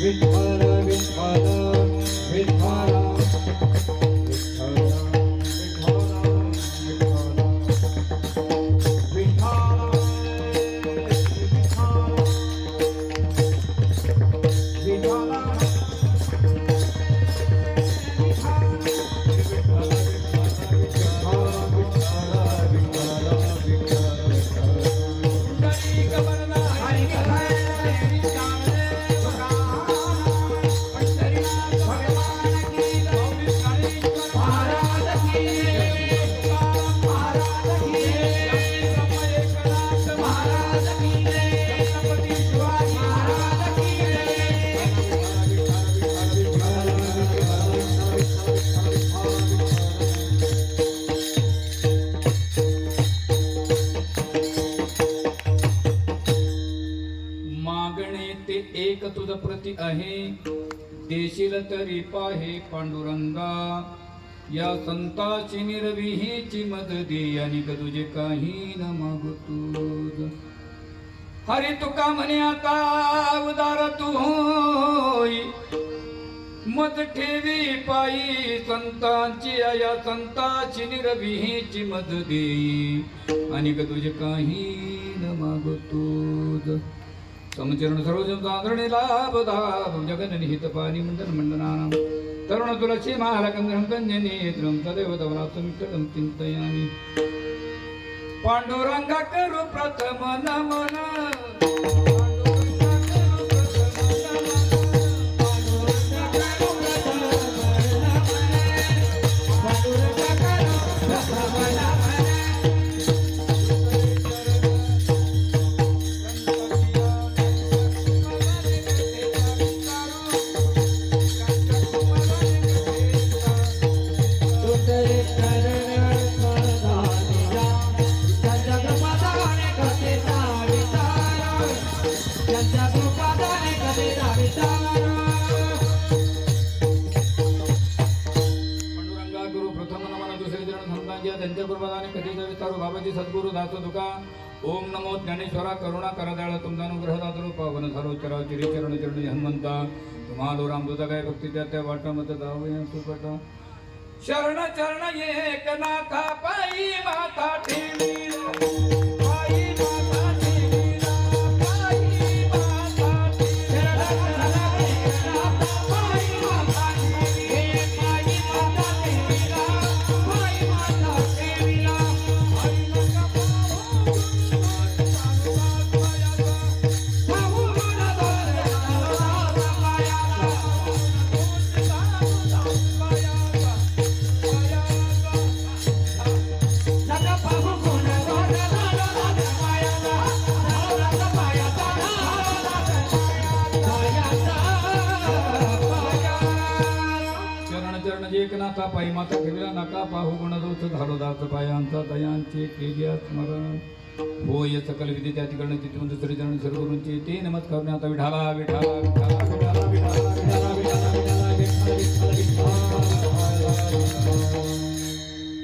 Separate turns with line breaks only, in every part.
विठ्ठल विठ्ठल विठ्ठल
एक तुझ प्रति आहे देशील तरी पाहे पांडुरंगा या संताची निर्विहीची मद दे आणि तुझे काही न मागतो हरी तुका म्हणे आता उदार तू होई मद ठेवी पायी संतांची या संताची निर्विहीची मद दे आणि तुझे काही न मागतो समचरण सर्वजन आदरणे लाभदा जगन्निहित पाणी मंडन मंडनानां तरुण तुलसी महालकंद्रं कन्यनेत्रं तदेव तवनात्मिकं चिन्तयामि पांडुरंगा करू प्रथम नमन त्यांच्या गुरुपदाने कधीचा विस्तारू बाबाजी सद्गुरु दास तुका ओम नमो ज्ञानेश्वरा करुणा करदयाळ तुमचा अनुग्रह दातरू पावन झालो चराव चिरी चरण चरणी हनुमंता तुम्हाला रामदूता काय भक्ती त्या वाटामध्ये जाऊ सुपट शरण चरण एकनाथा पायी माता ठेवी एकनाथा पायी माता ठेवला नका पाहू गुणदोष झालो दास पायांचा दयांचे केली स्मरण होय सकल विधी त्या तिकडनं तिथून दुसरे जण सर्वरूंचे ते नमस्कार आता विठाला विठाला विठाला विठाला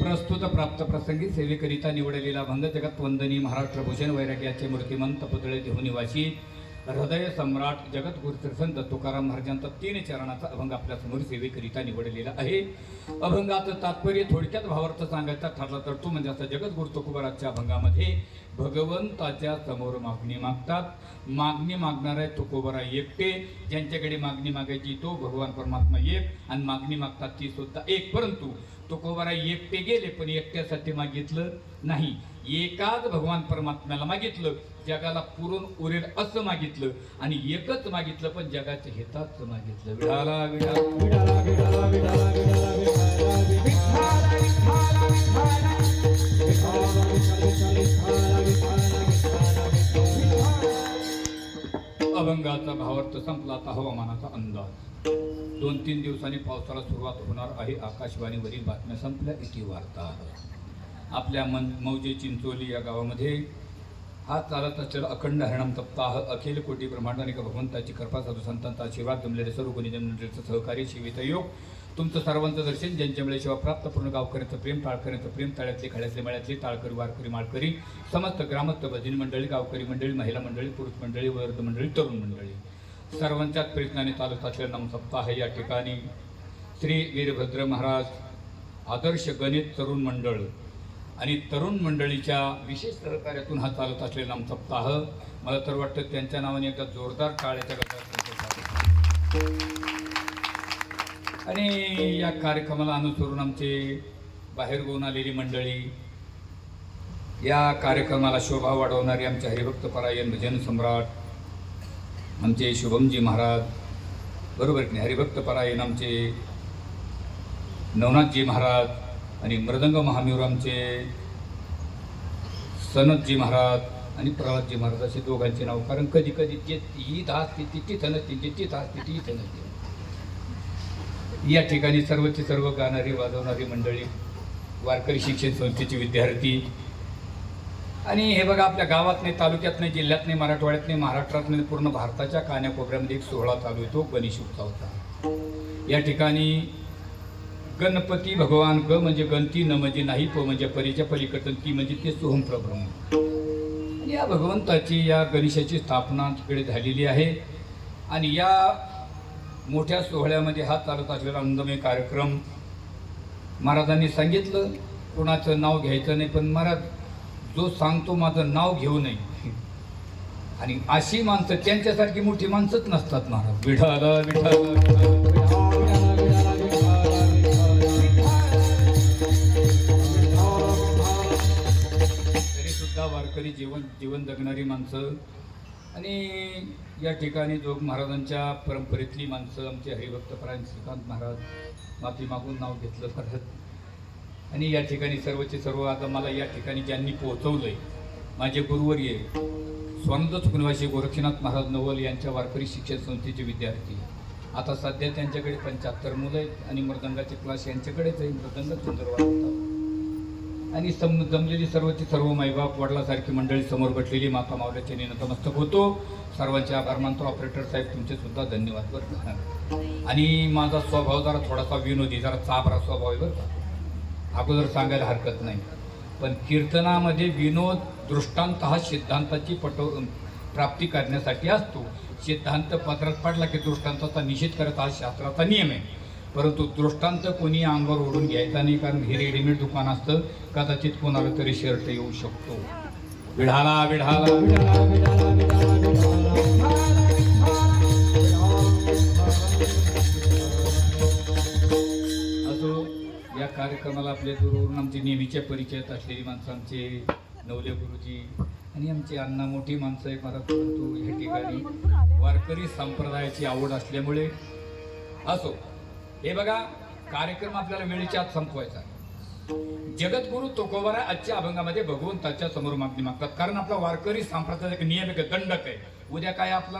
प्रस्तुत प्राप्त प्रसंगी सेवेकरिता निवडलेला भंग जगत वंदनी महाराष्ट्र भूषण वैराग्याचे मूर्तिमंत पुतळे देहू निवासी हृदय सम्राट जगद्गुरु संत तुकाराम महाराजांचा 3 चरणाचा अभंग आपल्या समोर सेवेकरिता निवडलेला आहे. अभंगाचं तात्पर्य थोडक्यात भावार्थ सांगायचा ठरला तर तो म्हणजे असा जगद्गुरु तुकोबाराच्या अभंगामध्ये भगवंताच्या समोर मागणी मागतात. मागणी मागणारे तुकोबारा एकटे, ज्यांच्याकडे मागणी मागायची तो भगवान परमात्मा एक आणि मागणी मागतात ती सुद्धा एक. परंतु तुकोबारा एकटे गेले पण एकट्यासाठी मागितलं नाही, एकाच भगवान परमात्म्याला मागितलं, जगाला पुरून उरेल असं मागितलं आणि एकच मागितलं पण जगाच्या हिताच मागितलं. विठाला विठाला विठाला विठाला विठाला विठाला अभंगाचा भावार्थ संपला. आता हवामानाचा अंदाज 2-3 दिवसांनी पावसाला सुरुवात होणार आहे. आकाशवाणीवरील बातम्या संपल्या. इथे वार्ता आपल्या मौजे चिंचोली या गावामध्ये हा चालत असलेला अखंड हरिणाम सप्ताह अखिल कोटी ब्रह्मांड भगवंताची कृपा साधू संतांचा आशीर्वाद जमलेले सर्व गुणीजन मंडळीचं सहकार्य शिवित योग तुमचं सर्वांचं दर्शन ज्यांच्यामुळे सेवा प्राप्त पूर्ण गावकऱ्यांचं प्रेम, टाळकऱ्यांचं प्रेम, तळ्यातले खड्यातले मळ्यातले टाळकरी वारकरी माळकरी समस्त ग्रामस्थ भजनी मंडळी, गावकरी मंडळी, महिला मंडळी, पुरुष मंडळी, वृद्ध मंडळी, तरुण मंडळी सर्वांच्याच प्रयत्नाने चालत असलेला नामसप्ताह या ठिकाणी श्री वीरभद्र महाराज आदर्श गणित तरुण मंडळ आणि तरुण मंडळीच्या विशेष सहकार्यातून हा चालत असलेला नामसप्ताह, मला तर वाटतं त्यांच्या नावाने एकदा जोरदार टाळ्याच्या गजरात. आणि या कार्यक्रमाला अनुसरून आमचे बाहेरगावून आलेली मंडळी, या कार्यक्रमाला शोभा वाढवणारे आमचे हरिभक्त परायण भजन सम्राट आमचे शुभमजी महाराज, बरोबर की नाही, हरिभक्त परायण आमचे नवनाथजी महाराज आणि मृदंग महामेरू आमचे सनतजी महाराज आणि प्रल्हादजी महाराज, असे दोघांचे नाव. कारण कधी कधी जे ही धास ती तिथं नसते, जी धास ती इथं नसते. या ठिकाणी सर्वचे सर्व गाणारी वाजवणारी मंडळी, वारकरी शिक्षण संस्थेचे विद्यार्थी, आणि हे बघा आपल्या गावात नाही, तालुक्यात नाही, जिल्ह्यात नाही, मराठवाड्यात नाही, महाराष्ट्रात नाही, पूर्ण भारताच्या कान्याकोपऱ्यामध्ये एक सोहळा चालू आहे, तो गणेश उत्सवाचा. या ठिकाणी गणपती भगवान, ग म्हणजे गणती, न म्हणजे नाही, प म्हणजे परीच्या पलीकडं, ती म्हणजे ते सोहम प्रब्रह्म. या भगवंताची, या गणेशाची स्थापना तिकडे झालेली आहे. आणि या मोठ्या सोहळ्यामध्ये हा चालत असलेला आनंदमय कार्यक्रम, महाराजांनी सांगितलं कोणाचं नाव घ्यायचं नाही, पण महाराज जो सांगतो माझं नाव घेऊ नये. आणि अशी माणसं, त्यांच्यासारखी मोठी माणसंच नसतात महाराज. विठाला तरी सुद्धा वारकरी जीवन जगणारी माणसं. आणि या ठिकाणी जोग महाराजांच्या परंपरेतली माणसं, आमचे हरिभक्त परायण श्रीकांत महाराज, माफी मागून नाव घेतलं परत. आणि या ठिकाणी सर्वचे सर्व, आता मला या ठिकाणी ज्यांनी पोहोचवलंय, माझे गुरुवर्य स्वानंद सुखनिवासी गोरक्षनाथ महाराज नवल यांच्या वारकरी शिक्षण संस्थेचे विद्यार्थी. आता सध्या त्यांच्याकडे 75 मुलं आहेत आणि मृदंगाचे क्लास यांच्याकडेच आहे. मृदंग सुंदर वाजवतात. आणि जमलेली सर्वची सर्व माईबाप, वडिलासारखी मंडळी, समोर बसलेली माता माऊलीच्या नतमस्तक होतो. सर्वांचे आभार मानतो. ऑपरेटर साहेब तुमचे सुद्धा धन्यवाद बरं का. आणि माझा स्वभाव जरा थोडासा विनोदी, जरा चाबरा स्वभाव आहे बरं का, अगोदर सांगायला हरकत नाही. पण कीर्तनामध्ये विनोद, दृष्टांत हा सिद्धांताची प्राप्ती करण्यासाठी असतो. सिद्धांत पत्रात पडला की दृष्टांताचा निषेध करत हा शास्त्राचा नियम आहे. परंतु दृष्टांत कोणी अंगावर ओढून घ्यायचा नाही, कारण हे रेडीमेड दुकान असतं, कदाचित कोणाला तरी शर्ट येऊ शकतो. विढाला विढाला विढाला विढाला विढाला असो. या कार्यक्रमाला आपल्या दूरवरून आमचे नेहमीच्या परिचयात असलेली माणसं, आमचे नवले गुरुजी आणि आमची अण्णा, मोठी माणसं आहे मला. परंतु या ठिकाणी वारकरी संप्रदायाची आवड असल्यामुळे असो. हे बघा, कार्यक्रम आपल्याला वेळेच्या आत संपवायचा आहे. जगद्गुरु तुकोबारा आजच्या अभंगामध्ये भगवंताच्या समोर मागणी मागतात, कारण आपला वारकरी संप्रदायाचा एक नियम आहे, दंडक आहे. उद्या काय आपला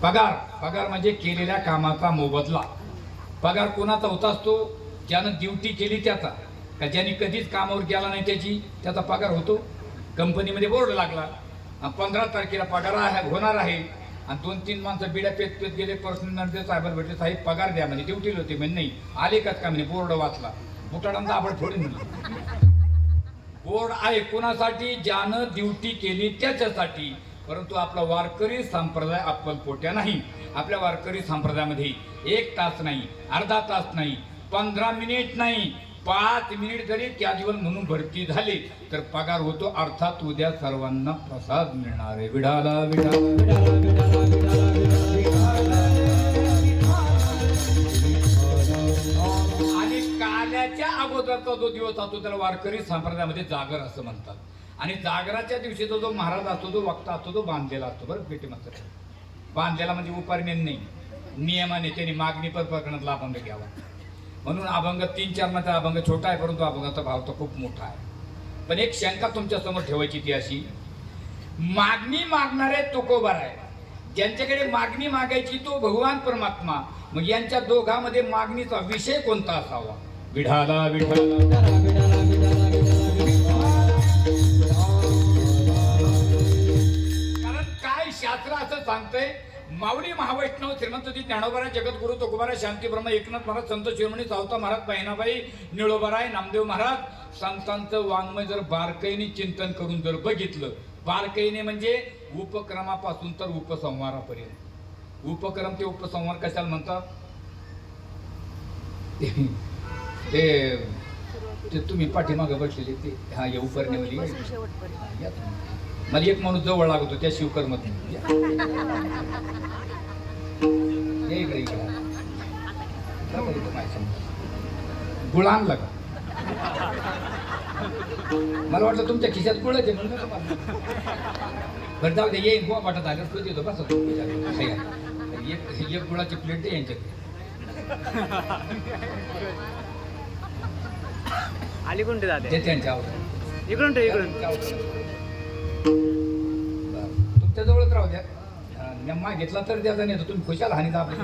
पगार. पगार म्हणजे केलेल्या कामाचा मोबदला. पगार कोणाचा होत असतो? ज्यानं ड्युटी केली त्याचा, का ज्याने कधीच कामावर गेला नाही त्याचा पगार होतो. कंपनीमध्ये बोर्ड लागला, 15 तारखेला पगार होणार आहे, आणि 2-3 माणसं बिड्या पेत पेत गेले. पर्सनल मॅनेजर साहेबांना भेटले, साहेब पगार द्या म्हणजे. ड्युटीला होते म्हणजे नाही आले काच का म्हणजे, बोर्ड वाचला, बुटाडांचा आपण फोडून दिली. बोर्ड आहे कोणासाठी? ज्यानं ड्युटी केली त्याच्यासाठी. परंतु आपला वारकरी संप्रदाय अक्कलपोट्या नाही. आपल्या वारकरी संप्रदायामध्ये 1 तास नाही, अर्धा तास नाही, 15 मिनिट नाही, 5 मिनिट जरी कॅज्युअल म्हणून भरती झाली तर पगार होतो. अर्थात उद्या सर्वांना प्रसाद मिळणार आहे. विढाला विढाला विढाला विढाला विढाला. आणि काल्याच्या अगोदरचा जो दिवस असतो त्याला वारकरी संप्रदायामध्ये जागर असं म्हणतात. आणि जागराच्या दिवशीचा जो महाराज असतो, जो वक्ता असतो, तो बांधलेला असतो बरं पेटी मात्र. बांधलेला म्हणजे उपारमेन नाही, नियमाने त्यांनी मागणी पर प्रकरणातला अभंग घ्यावा. म्हणून अभंग 3 चरणाचा अभंग छोटा आहे, परंतु अभंगाचा भाव तर खूप मोठा आहे. पण एक शंका तुमच्या समोर ठेवायची ती अशी, मागणी मागणारे तुकोबार आहे, ज्यांच्याकडे मागणी मागायची तो भगवान परमात्मा. मग यांच्या दोघांमध्ये मागणीचा विषय कोणता असावा? विढाला विढाला. कारण काय शास्त्र असं सांगतंय, माऊली महावैष्णव श्रीमंत ज्ञानोबा, जगद्गुरु तुकोबाराय, शांती ब्रह्म एकनाथ महाराज, संत शिरोमणी सावता महाराज, बहिणाबाई, निळोबाराय, नामदेव महाराज, संतांचं वाङ्मय जर बारकाईने चिंतन करून जर बघितलं, बारकाईने म्हणजे उपक्रमापासून तर उपसंहारापर्यंत. उपक्रम ते उपसंहार कशाला म्हणतात? ते ते तुम्ही पाठीमागं बसलेले ते हा येऊ करण्यावाली या तुम्ही. मला एक माणूस जवळ लागतो त्या शिवकर्मत गुळ आणला का? मला वाटलं तुमच्या खिशात गुळच आहे म्हणून बरं जाऊ दे येईन गोवा वाटत आलं तो देतो बस एक गुळाची प्लेट दे यांच्याकडे.
आली कोणते जाते
ते त्यांच्या आवडत
इकडून ठेव इकडून.
तुमच्या जवळच राहू द्या. नेमा घेतला तर द्यायचा नाही तर तुम्ही खुशाल हानी दाबली.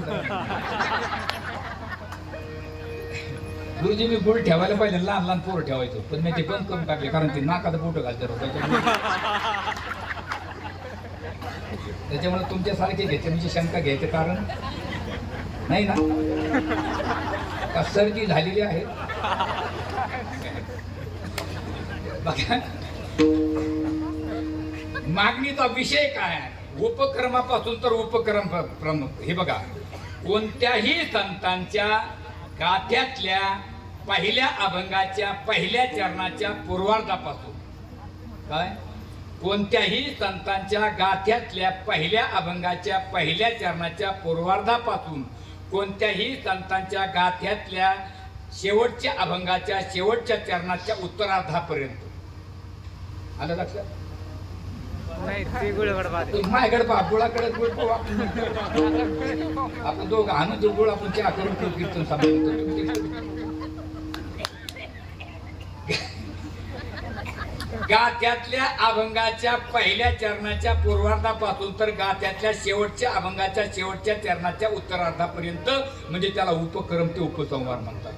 गुरुजी मी गुळ ठेवायला पाहिजे लहान लहान पोरं ठेवायचो पण मी ते बंद करून टाकले कारण ते नाकात पोटं घालतात त्याच्यामुळे तुमच्यासारखे घ्यायचे म्हणजे शंका घ्यायचं कारण नाही ना का सर्दी झालेली आहे. बघा मागणीचा विषय काय आहे? उपक्रमापासून तर उपक्रम प्रमुख. हे बघा कोणत्याही संतांच्या गाथ्यातल्या पहिल्या अभंगाच्या पहिल्या चरणाच्या पूर्वार्धापासून काय कोणत्याही संतांच्या गाथ्यातल्या पहिल्या अभंगाच्या पहिल्या चरणाच्या पूर्वार्धापासून कोणत्याही संतांच्या गाथ्यातल्या शेवटच्या अभंगाच्या शेवटच्या चरणाच्या उत्तरार्धापर्यंत. आलं लक्षात?
नाही ते गुळगड पाहते
माझ्याकडे गुळाकडे गुळ पाहू आपण दोघं आणून जो गुळ आपण चहा करून ठेवू कीर्तन गाथ्यातल्या अभंगाच्या पहिल्या चरणाच्या पूर्वार्धापासून तर गाथ्यातल्या शेवटच्या अभंगाच्या शेवटच्या चरणाच्या उत्तरार्धापर्यंत म्हणजे त्याला उपक्रम ते उपसंहार म्हणतात.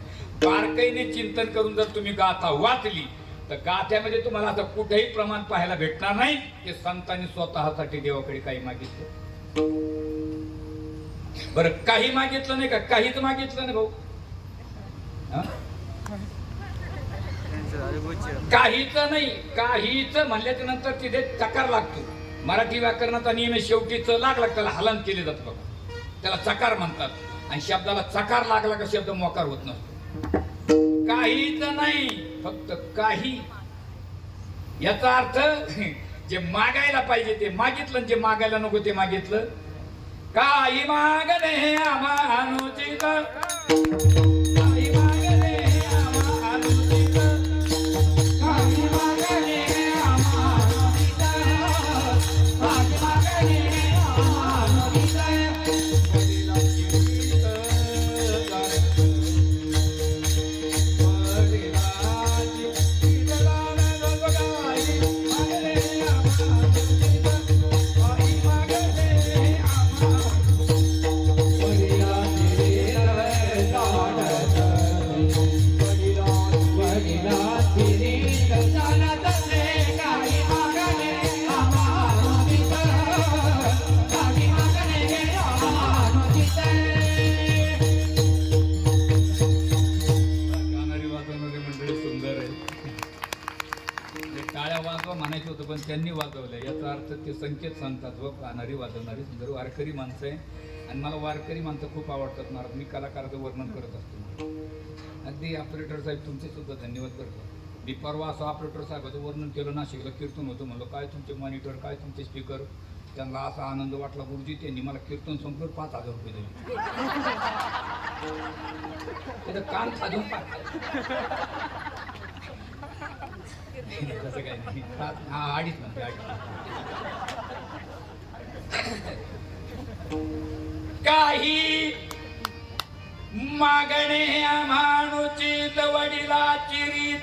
बारकाईने चिंतन करून जर तुम्ही गाथा वाचली तर गाथ्यामध्ये तुम्हाला असं कुठेही प्रमाण पाहायला भेटणार नाही की संतांनी स्वतःसाठी देवाकडे काही मागितलं. बरं काही मागितलं नाही का? काहीच मागितलं नाही भाऊ. काहीच नाही. काहीच म्हणल्याच्या नंतर तिथे चकार लागतो. मराठी व्याकरणाचा नियम आहे शेवटी च लागला त्याला हलन केले जातं बघा त्याला चकार म्हणतात. आणि शब्दाला चकार लागला का शब्द मोकार होत नसतो. काहीच नाही फक्त काही. याचा अर्थ जे मागायला पाहिजे ते मागितलं जे मागायला नको ते मागितलं. काही मागणे आम्हानुचित काही मागणे आम्हानुचित काही मागणे आम्हानुचित काही मागणे आम्हानुचित पण त्यांनी वाजवलं याचा अर्थ ते संकेत सांगतात व गाणारी वाजवणारी सुंदर वारकरी माणसं आहे. आणि मला वारकरी माणसं खूप आवडतात महाराज. मी कलाकाराचं वर्णन करत असतो. अगदी ऑपरेटर साहेब तुमचे सुद्धा धन्यवाद करतो. मी परवा असं ऑपरेटर साहेबाचं वर्णन केलं नाशिकला कीर्तन होतं म्हणलं काय तुमचे मॉनिटर काय तुमचे स्पीकर. त्यांना असा आनंद वाटला गुरुजी त्यांनी मला कीर्तन संपलं 5,000 रुपये दिले. त्याचं कान खाजून तसं काय नाही. हा अडीच म्हणते काही मागणे आम्हानुचित वडिलाची रीत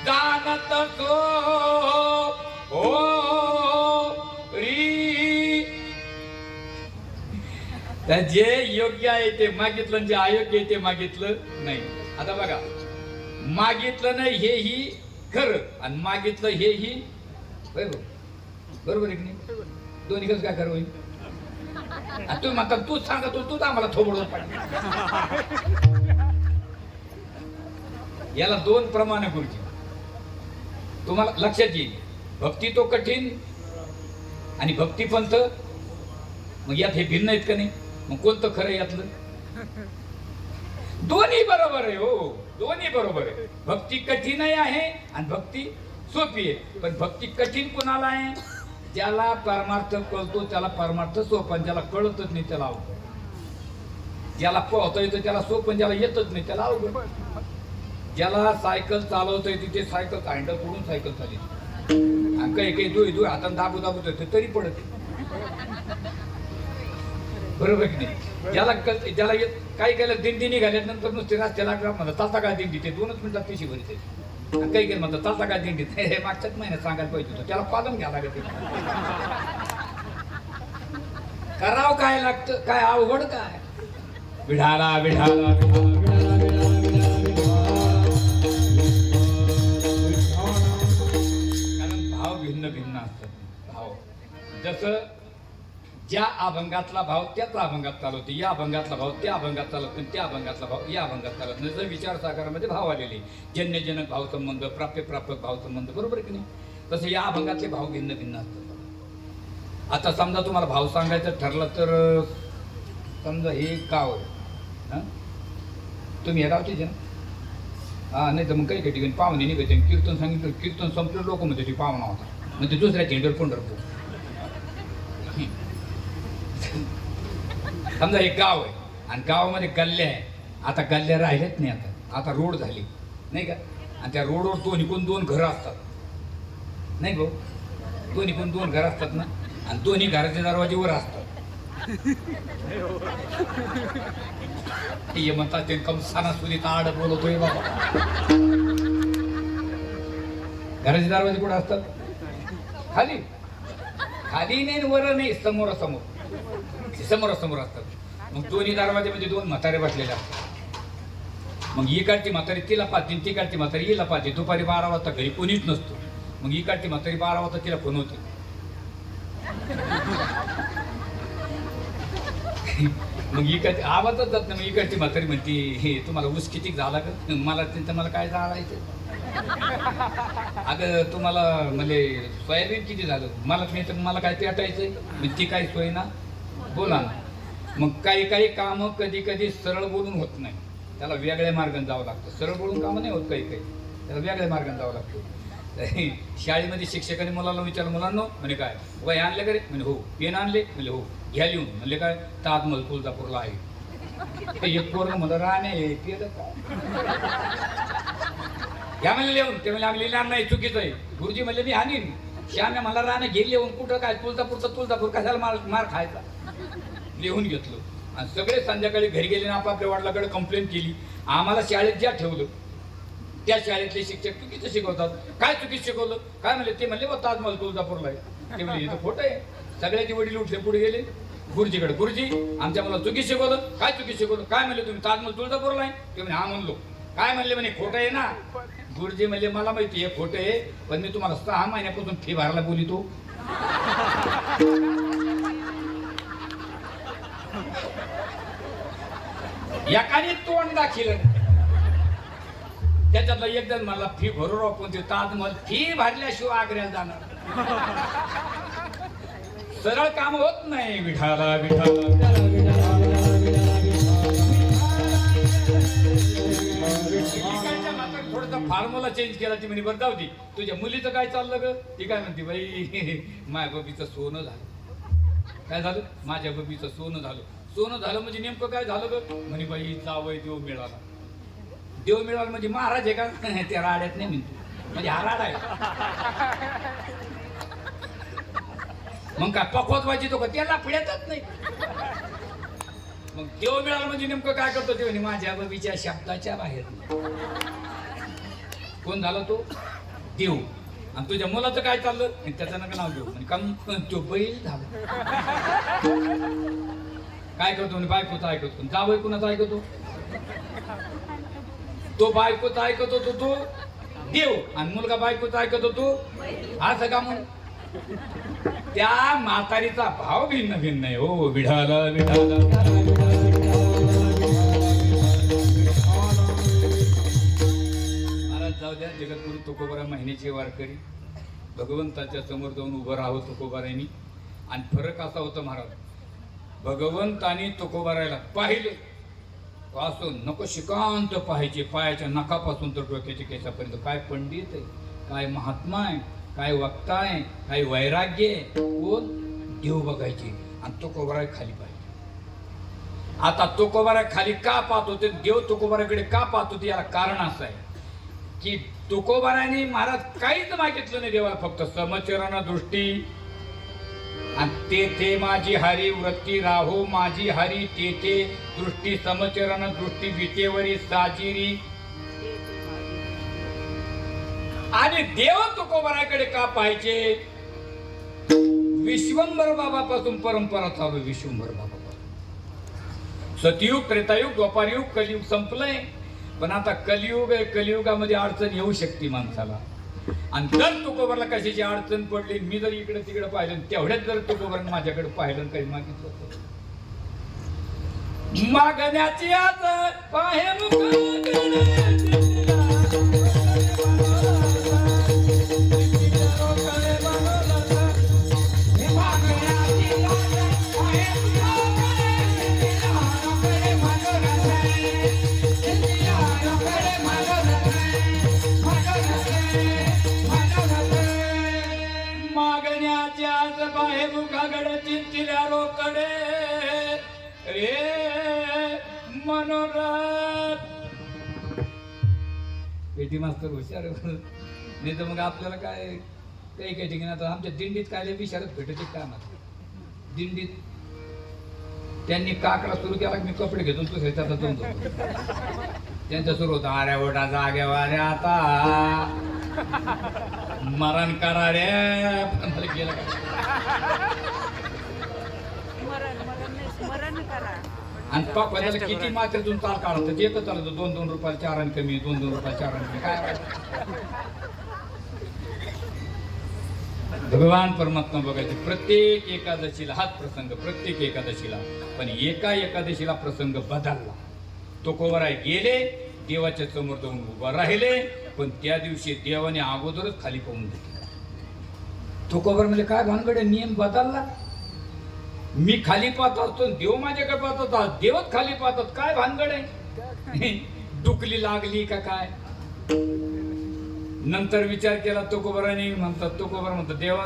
जाणत सो हो री. तर जे योग्य आहे ते मागितलं जे अयोग्य आहे ते मागितलं नाही. आता बघा मागितलं नाही हे ही खरं आणि मागितलं हे ही बरोबर आहे की नाही? दोन्ही कसं काय खरं होईल? तू म्हणता तूच सांगा तूच आम्हाला थोबडून पाहिजे. याला दोन प्रमाण गुरुजी तुम्हाला लक्षात येईल. भक्ती तो कठीण आणि भक्तिपंथ मग यात हे भिन्न आहेत का नाही? मग कोणतं खरं आहे यातलं? दोन्ही बरोबर आहे हो, दोन्ही बरोबर आहे. भक्ती कठीणही आहे आणि भक्ती सोपी आहे. पण भक्ती कठीण कोणाला आहे? ज्याला परमार्थ कळतो त्याला परमार्थ सोपं, ज्याला कळतच नाही त्याला अवघड. ज्याला पोहता येतं त्याला सोपं, ज्याला येतच नाही त्याला अवघड. ज्याला सायकल चालवता येते ते सायकल हँडल करून सायकल चालवते, आणि काही काही दुई दुई हाताने दाबू दाबू येते तरी पडत. बरोबर की नाही? ज्याला काही केलं दिंडी निघाल्यानंतर नुसते रस्त्याला म्हणतात तासा काय दिंडी, ते 2च मिनिटात पिशी भरते. काही केलं म्हणतात तासा काय दिंडीत, हे मागच्याच महिन्यात सांगायला पाहिजे होतं, त्याला पालन घ्यायला लागत. करावं काय लागतं, काय अवघड काय? विढाला विढाला कारण भाव भिन्न भिन्न असतात. भाव जसं ज्या अभंगातला भाव त्याच अभंगात चालवते, या अभंगातला भाव त्या अभंगात चालत नाही, त्या अभंगातला भाव या अभंगात चालत नाही. जर विचार सागरामध्ये भाव आलेले जन्यजनक भाव संबंध, प्राप्य प्रापक भाव संबंध, बरोबर की नाही? तसं या अभंगातले भाव भिन्न भिन्न असतात. आता समजा तुम्हाला भाव सांगायचं ठरलं तर समजा हे गाव आहे, तुम्ही या गावचेच ना? हा, नाही तर मग काही काही ठिकाणी पाहुणे निघायचे, कीर्तन सांगितलं, कीर्तन संपलं, लोक म्हणजे ती पाहुणा होता, म्हणजे दुसऱ्या झेंडर पंढरपूर. समजा एक गाव आहे आणि गावामध्ये गल्ल्या आहे. आता गल्ल्या राहिल्याच नाही, आता रोड झाली नाही का? आणि त्या रोडवर दोन्हीकडून 2 घरं असतात, नाही भाऊ? दोन्हीकडून 2 घरं असतात ना, आणि दोन्ही घराचे दरवाजे वर असतात. ते म्हणतात ते कम सणासुदीत आड बोलतोय बाबा. घराचे दरवाजे कुठे असतात? खाली. खाली नाही वर नाही, समोरासमोर समोरासमोर असतात. मग दोन्ही दरवाजेमध्ये 2 म्हातारे बसलेले असतात. मग इकडची म्हातारी तिला पाहते, तिकडची म्हातारी हिला पाहते. दुपारी 12 वाजता घरी कोणीच नसतो. मग इकडची म्हातारी 12 वाजता तिला फोन होते. मग इकडची आवाजच जात नाही. मग इकडची म्हातारी म्हणते, हे तुम्हाला ऊस किती झाला का? मला त्यांचं मला काय जाळायचं? अगं तुम्हाला म्हणजे सोयाबीन किती झालं? मला काय पेटायचंय? मग ती काही सोय ना, बोला ना. मग काही कामं कधी कधी सरळ बोलून होत नाही, त्याला वेगळ्या मार्गाने जावं लागतं. सरळ बोलून कामं नाही होत, काही त्याला वेगळ्या मार्गाने जावं लागतं. शाळेमध्ये शिक्षकांनी मुलाला विचारलं, मुलांनो म्हणे काय वय आणले का रे? म्हणजे हो. पेन आणले? म्हणजे हो. घ्या लिहून. म्हणले काय? ताजमहल तुळजापूरला आहे. एक पोरग म्हणलं राहणे केलं काय? घ्या म्हणले लिहून. ते म्हणले आम्ही लिहिणार नाही, चुकीचं आहे. गुरुजी म्हणले मी आणीन. श्याम्या मला राहणे घे लिहून. कुठं काय तुळजापूर कशाला मार खायचा? लिहून घेतलं आणि सगळे संध्याकाळी घरी गेले ना आपापल्या वडिलाकडे कंप्लेंट केली. आम्हाला शाळेत ज्या ठेवलं त्या शाळेतले शिक्षक चुकीचं शिकवतात. काय चुकीचं शिकवलं? काय म्हणले? ते म्हणले बा ताजमहल तुळजापूरला आहे. ते म्हणले इथं खोटं आहे. सगळ्याचे वडील उठले, पुढे गेले गुरुजीकडे. गुरुजी आमच्या मला चुकीचं शिकवलं. काय चुकीचं शिकवलं? काय म्हणले तुम्ही ताजमहल तुळजापूरला आहे? ते म्हणे हा म्हणलो. काय म्हणले? म्हणे खोटं आहे ना. गुरुजी म्हणले मला माहिती आहे खोटं आहे, पण मी तुम्हाला 6 महिन्यापासून फी भरायला बोलितो. एकाने तोंड दाखिलं. त्याच्यातला एक जण मला फी भरू राव, पण ते ताजमहल फी भरल्याशिवाय आग्र्याला जाणार. सरळ काम होत नाही. विठाला विठाला थोडंसं फॉर्म्युला चेंज केला. ती म्हणे बरं जाऊ दे, तुझ्या मुलीचं काय चाललं ग? ती काय म्हणते, बाई माझ्या बबीचं सोनं झालं. काय झालं? माझ्या बबीचं सोनं झालं. सोनं झालं म्हणजे नेमकं काय झालं ग? म्हणे बाई जावई देव मिळाला. देव मिळाला म्हणजे महाराज आहे का? त्या राड्यात नाही म्हणतो, म्हणजे हा राडा आहे. मग काय पकवत व्हायची तो का? त्याला पिळतच नाही. मग देव मिळाला म्हणजे नेमकं काय करतो? ते म्हणे माझ्या बबीच्या शब्दाच्या बाहेर. कोण झाला तो? देव. आणि तुझ्या मुलाचं काय चाललं? त्याचं नका नाव देऊ. म्हणजे कम तो बैल झाला. काय करतो? म्हणजे बायकोचं ऐकतो. जावई कुणाचं ऐकतो? तो बायकोचं ऐकत होतो तो देव, आणि मुलगा बायकोचं ऐकत होतो असं का? म्हणून त्या म्हातारीचा भाव भिन्न भिन्न आहे. हो विढाला विढाला महाराज जाऊ द्या. जगद्गुरु तुकोबाराय महिन्याचे वारकरी भगवंताच्या समोर जाऊन उभं राहावं तुकोबारायांनी. आणि फरक असा होता महाराज, भगवंतानी तुकोबारायला पाहिले पासून नको शिकांत पाहायचे, पायाच्या नखापासून तर डोक्याच्या केसापर्यंत. काय पंडित आहे, काय महात्मा आहे, काय वक्ता आहे, काय वैराग्य आहे. कोण? देव बघायचे आणि तुकोबाराय खाली पाहिजे. आता तुकोबाराय खाली का पाहत होते, देव तुकोबाराकडे का पाहत होते, याला कारण असं आहे की तुकोबाराने महाराज काहीच मागितलं नाही देवाला, फक्त समचरण दृष्टी. आणि तेथे माझी हरी वृत्ती राहो माझी हरी, तेथे दृष्टी समचरण दृष्टी विटेवरी साजिरी. आणि देव तुकोबाराकडे का पाहिजे, विश्वंभर बाबापासून परंपरा चालू. विश्वंभर बाबा सतयुग, त्रेतायुग, द्वापारयुग, कलियुग संपलंय. पण आता कलियुग आहे, कलियुगामध्ये अडचण येऊ शकते माणसाला. आणि जर तुकोबारला कशाची अडचण पडली, मी जर इकडे तिकडे पाहिलं, तेवढ्यात जर तुकोबारने माझ्याकडे पाहिलं, काही मागितलं मागण्याची आज पाहे रोकडे रे मनोरथ. पेटी मास्तर हुशार नाही तर मग आपल्याला काय काही काही ठिकाणी. आता आमच्या दिंडीत काय विचारच भेटते काय मात्र दिंडीत त्यांनी काकडा सुरू केला, मी कपडे घेतो तो शेतात जाऊन त्यांचं सुरू होतं, अरे ओटा जाग्या वाऱ्या आता मरण करा रे. मला गेलं काय आणि पापाला किती मात्रेतून ताल काढतात, एकच चालतो 2-2 रुपयाला 4 आणि कमी, 2-2 रुपयाला 4 आणि कमी. काय भगवान परमात्मा बघायचे प्रत्येक एकादशीला हाच प्रसंग, प्रत्येक एकादशीला. पण एका एकादशीला प्रसंग बदलला. तुकोबाराय गेले, देवाच्या समोर जाऊन उभा राहिले, पण त्या दिवशी देवाने अगोदरच खाली पाहून घेतलं. तुकोबार म्हणजे काय भानगड, नियम बदलला. मी खाली पाहत असतो, देव माझ्याकडे पाहत होता, देवच खाली पाहतात. काय भानगड आहे, डुकली लागली का काय. नंतर विचार केला तुकोबाराने. म्हणतात तुकोबार म्हणतात, देवा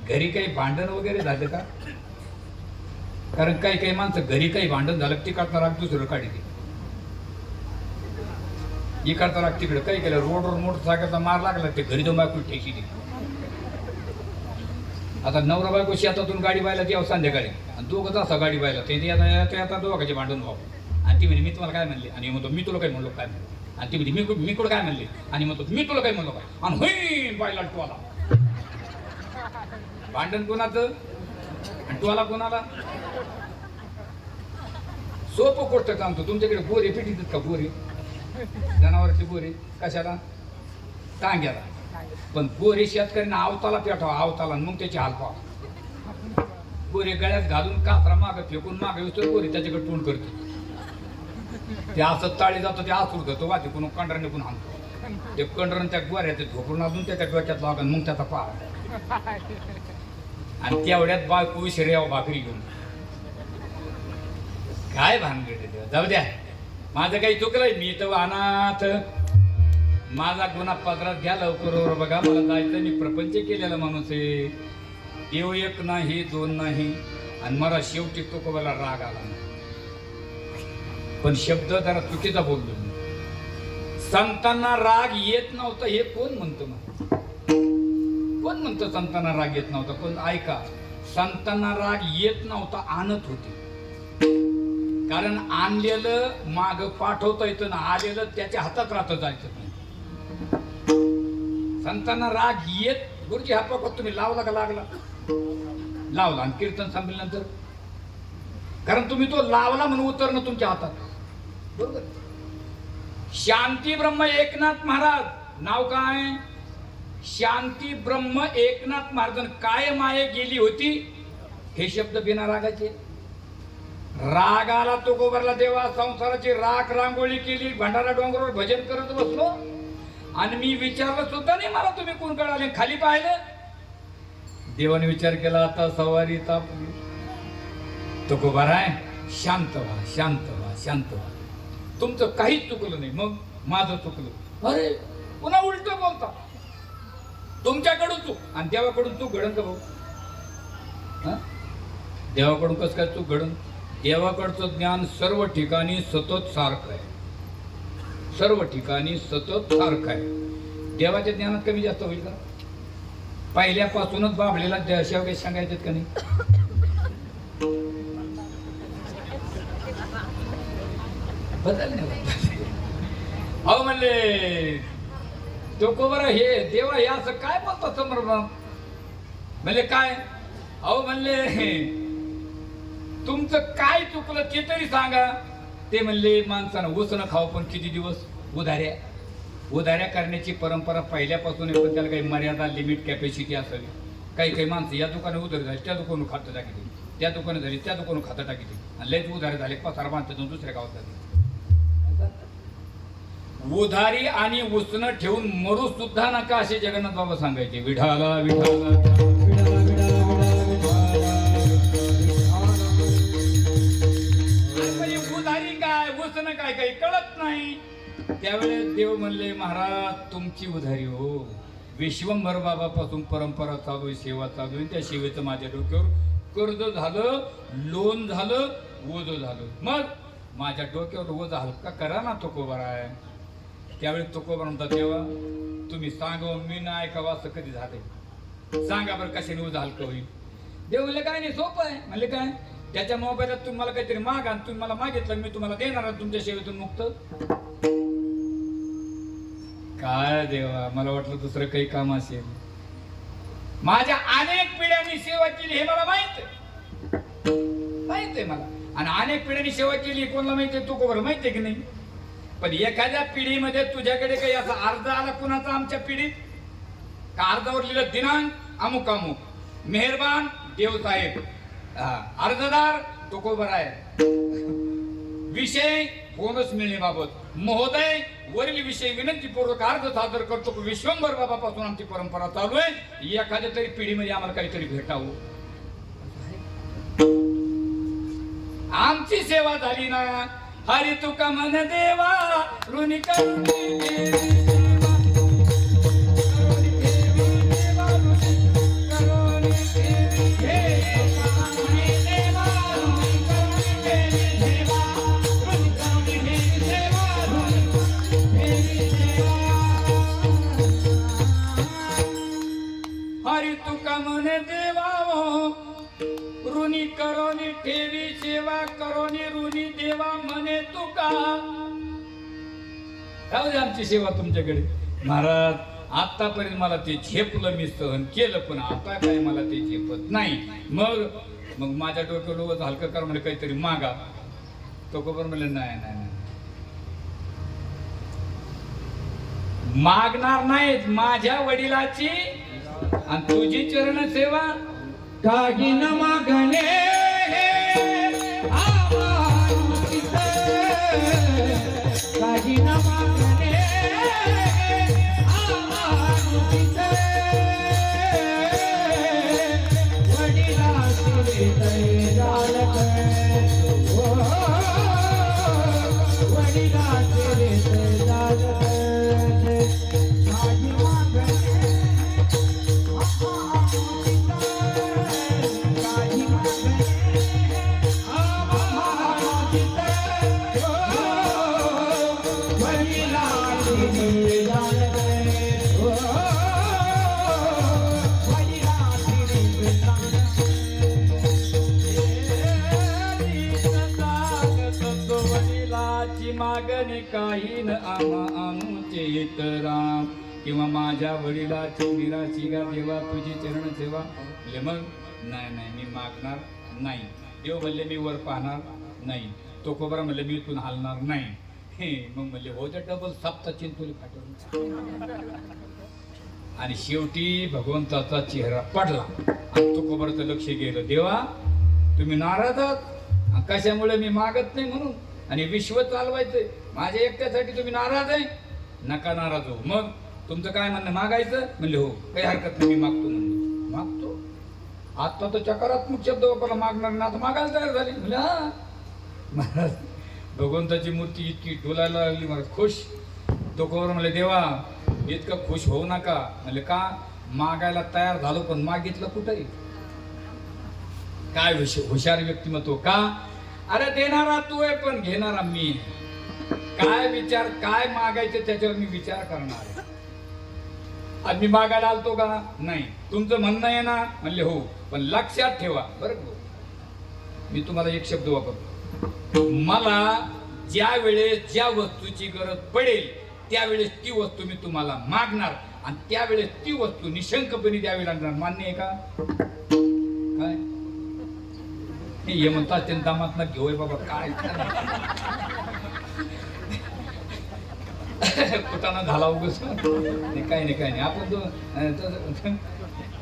घरी काही भांडण वगैरे झालं का. कारण काही काही माणसं घरी काही भांडण झालं ती काढता राग दुसरं काढी दे, इकडचा राग तिकडे. काही केलं रोडवर मोटरसायकलचा मार लागला, ते घरी जाऊन बायको ठेशी दे. आता नवरा बायको शेतातून गाडी बायला ती संध्याकाळी, आणि दोघंच असं गाडी बायला ते आता दोघांचे भांडण व्हावं. आणि ती म्हणे मी तुम्हाला काय म्हणले, आणि म्हणतो मी तुला काय म्हणलो काय म्हणलो. आणि ती म्हणे मी कुठं काय म्हणले, आणि म्हणतो मी तुला काय म्हणलो काय. आणि होई बायला टोला. भांडण कोणाचं आणि टोला कोणाला. सोपं गोष्ट सांगतो, तुमच्याकडे बोरे पिटीत का, बोरे जनावरांचे बोरे कशाला, टांग्याला. पण बोरे शेतकऱ्यांना आवताला पेटावा, आवताला, मग त्याची हाल पावा. बोरे गळ्यात घालून कापरा मागं फेकून मागं येतो, बोरे त्याच्याकडे तोंड करतो. ते असं ताळी जातो, ते आसूर जातो, वाटी कोण कंडर निघून आणतो. ते कंडर त्या गोऱ्याचे झोपून अजून त्याच्या डोक्यात लागून मग त्याचा पाहा. आणि तेवढ्यात बायको शिर्याव भाकरी घेऊन. काय भानगड, जाऊ द्या, माझं काही चुकलंय, मी तर अनाथ. माझा गुन्हा पदरात घ्या लवकर. बघा मला जायचं, मी प्रपंच केलेला माणूस आहे. देव एक नाही, 2 नाही. आणि मला शेवटी तुकोबाला राग आला, पण शब्द जरा चुकीचा बोललो मी. संतांना राग येत नव्हता हे कोण म्हणतो, कोण म्हणतो संतांना राग येत नव्हता. पण ऐका, संतांना राग येत नव्हता, आणत होते. कारण आणलेलं माग पाठवता येतं ना, आलेलं त्याच्या हातात राहतं जायचं नाही. संतांना राग येत, गुरुजी हा पकड तुम्ही लावला का, लागला लावला. आणि कीर्तन संपल्यानंतर, कारण तुम्ही तो लावला म्हणून उतरणं तुमच्या हातात, बरोबर. शांती ब्रह्म एकनाथ महाराज, नाव काय, शांती ब्रह्म एकनाथ महाराज. काय माये गेली होती, हे शब्द बिना रागाचे. रागाला तुकोबारला देवा संसाराची राख रांगोळी केली, भंडारा डोंगरावर भजन करत बसलो. आणि मी विचारलं सुद्धा नाही मला तुम्ही कोण कळाले. खाली पाहिलं, देवाने विचार केला आता सवारी तापली. तुकोबार आहे, शांत व्हा, शांत व्हा, शांत व्हा. तुमचं काहीच चुकलं नाही. मग माझं चुकलं. अरे पुन्हा उलट बोलता. तुमच्याकडून चूक आणि देवाकडून चूक घडण का भाऊ? हा? देवाकडून कसं काय चूक घडण? देवाकडचं ज्ञान सर्व ठिकाणी सतत सारखं आहे. सर्व ठिकाणी सतत सारखं आहे. देवाच्या ज्ञानात कमी जास्त होईल का? पहिल्यापासूनच बाबलेला शेवगे सांगायचे का नाही? बदल नाही. अहो म्हणले तुकोबार हे देवा हे असं काय बोलतो समोर? म्हणले काय? अहो म्हणले तुमचं काय चुकलं ते तरी सांगा. ते म्हणले माणसानं उसनं खावं पण किती दिवस? उधाऱ्या उधाऱ्या करण्याची परंपरा पहिल्यापासून आहे, पण त्याला काही मर्यादा लिमिट कॅपॅसिटी असावी. काही काही माणसं या दुकानात उधार झाली त्या दुकानं खातं टाकी, त्या दुकानं झाली त्या दुकानं खातं टाकी, आणि लयच उधारे झाले पसारा बांधतात दुसऱ्या गावात जाते. उधारी आणि उसनं ठेवून मरू सुद्धा नका असे जगन्नाथ बाबा सांगायचे. विठाला विठाला उधारी काय उसनं काय काही कळत नाही. त्यावेळेस देव म्हणले महाराज तुमची उधारी हो. विश्वंभर बाबापासून परंपरा चालू आहे, सेवा चालू आहे. त्या सेवेचं माझ्या डोक्यावर कर्ज झालं, लोन झालं, ओझ झालं. मग माझ्या डोक्यावर ओझ हलका करा ना तुकोबार आहे. त्यावेळी तुकोबार म्हणतात तेव्हा तुम्ही सांगा मी नाही ऐकावं असं कधी झालंय? सांगा बरं कशाने ओझ हलकं होईल? देव म्हणले काय नाही सोपं आहे. म्हणले काय? त्याच्या मोबाईलात तुम्ही मला काहीतरी मागा आणि तुम्ही मला मागितलं मी तुम्हाला देणार आहे तुमच्या सेवेतून मुक्त. काय देवा मला वाटलं दुसरं काही काम असेल. माझ्या अनेक पिढ्यांनी सेवा केली हे मला माहित आहे मला. आणि अनेक पिढ्यांनी सेवा केली कोणाला माहिती आहे? तुकोबार माहिती आहे की नाही? पण एखाद्या पिढीमध्ये तुझ्याकडे काही असा अर्ज आला कुणाचा आमच्या पिढीत का? अर्जावर लिहिलं दिनांक अमुक अमुक, मेहरबान देवसाहेब, अर्जदार तुकोबार आहे, विषय बोनस मिळण्याबाबत, महोदय वरील विषय विनंतीपूर्वक अर्ज सादर करतो. विश्वंभर बाबापासून आमची परंपरा चालू आहे. एखाद्या तरी पिढीमध्ये आम्हाला काहीतरी भेटावं. आमची सेवा झाली ना हरी तुका मन देवा ऋणी करून हरी तुका मन देवा ऋणी करोनी ठेवी सेवा करोनी ऋणी देवा म्हणे तुका. राहू दे आमची सेवा तुमच्याकडे. महाराज आतापर्यंत मला ते झेपलं, मी सहन केलं, पण आता काय मला ते झेपत नाही. मग माझ्या डोक्यावर ओझं हलकं कर म्हणजे काहीतरी मागा. तुकोबार म्हणले नाही नाही नाही मागणार नाहीत. माझ्या वडिलाची आणि तुझी चरण सेवा
काही न मागणे काही न मागणे वडिलाची
मागणे काही न आम्हा अनुचित राम. किंवा माझ्या वडिलाची निराशी गा देवा तुझी चरण सेवा. मग नाही नाही मी मागणार नाही. देव म्हणले मी वर पाहणार नाही. तुकोबार म्हणले मी इथून हलणार नाही. हे मग म्हणले हो त्या डबल सप्ता चिंतुली फाटवून. आणि शेवटी भगवंताचा चेहरा पडला आणि तुकोबारचं लक्ष गेलं. देवा तुम्ही नाराज आहात कशामुळे? मी मागत नाही म्हणून. आणि विश्व चालवायचंय माझ्या एकट्यासाठी तुम्ही नाराज आहे? नका नाराज हो. मग तुमचं काय म्हणणं मागायचं? म्हणले हो काही हरकत नाही मी मागतो. म्हणले मागतो आता तर सकारात्मक शब्द वापरला मागणार ना, आता मागायला तयार झाली. म्हणजे हा महाराज भगवंताची मूर्ती इतकी डोलायला लागली महाराज खुश. तो कवर म्हणले देवा इतकं खुश होऊ नका. म्हणजे का मागायला तयार झालो पण मागितलं कुठे. काय हुशार व्यक्तिमत्व का. अरे देणारा तू आहे पण घेणारा मी. काय विचार काय मागायचं त्याच्यावर मी विचार करणार. आज मी मागायला आलतो का नाही. तुमचं म्हणणं आहे ना म्हणले हो पण लक्षात ठेवा बरं. मी तुम्हाला एक शब्द वापरतो. मला ज्या वेळेस ज्या वस्तूची गरज पडेल त्यावेळेस ती वस्तू मी तुम्हाला मागणार आणि त्यावेळेस ती वस्तू निशंकपणे द्यावी लागणार. मान्य आहे का. काय हे म्हणतात ते दामात ना घेऊय बाबा काय कुठाना झाला उगस. नाही काय नाही काय नाही. आपण तो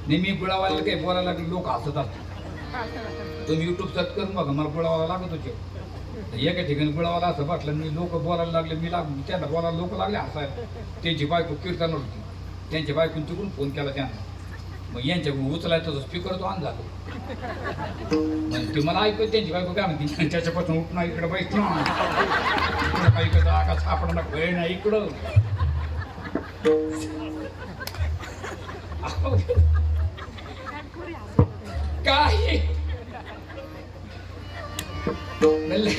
नेहमी गुळावाला काही बोलायला लागले लोक हसत असतात. तुम्ही युट्यूब सर्च करून बघा मला गुळावाला लागत होते. एका ठिकाणी गुळावाला असं वाटलं मी लोक बोलायला लागले मी त्यांना बोलायला लोक लागले हसायला. त्यांची बायको कीर्तन होती. त्यांच्या बायकून तिकडून फोन केला त्यांना. मग यांच्याकडून उचलायचा स्पीकर तो ऑन झाला. ते मला ऐकू त्यांची बायको काय म्हणते त्याच्यापासून उठणं इकडं बैठ ना का सापडणं वेळ नाही इकडं. काय म्हणले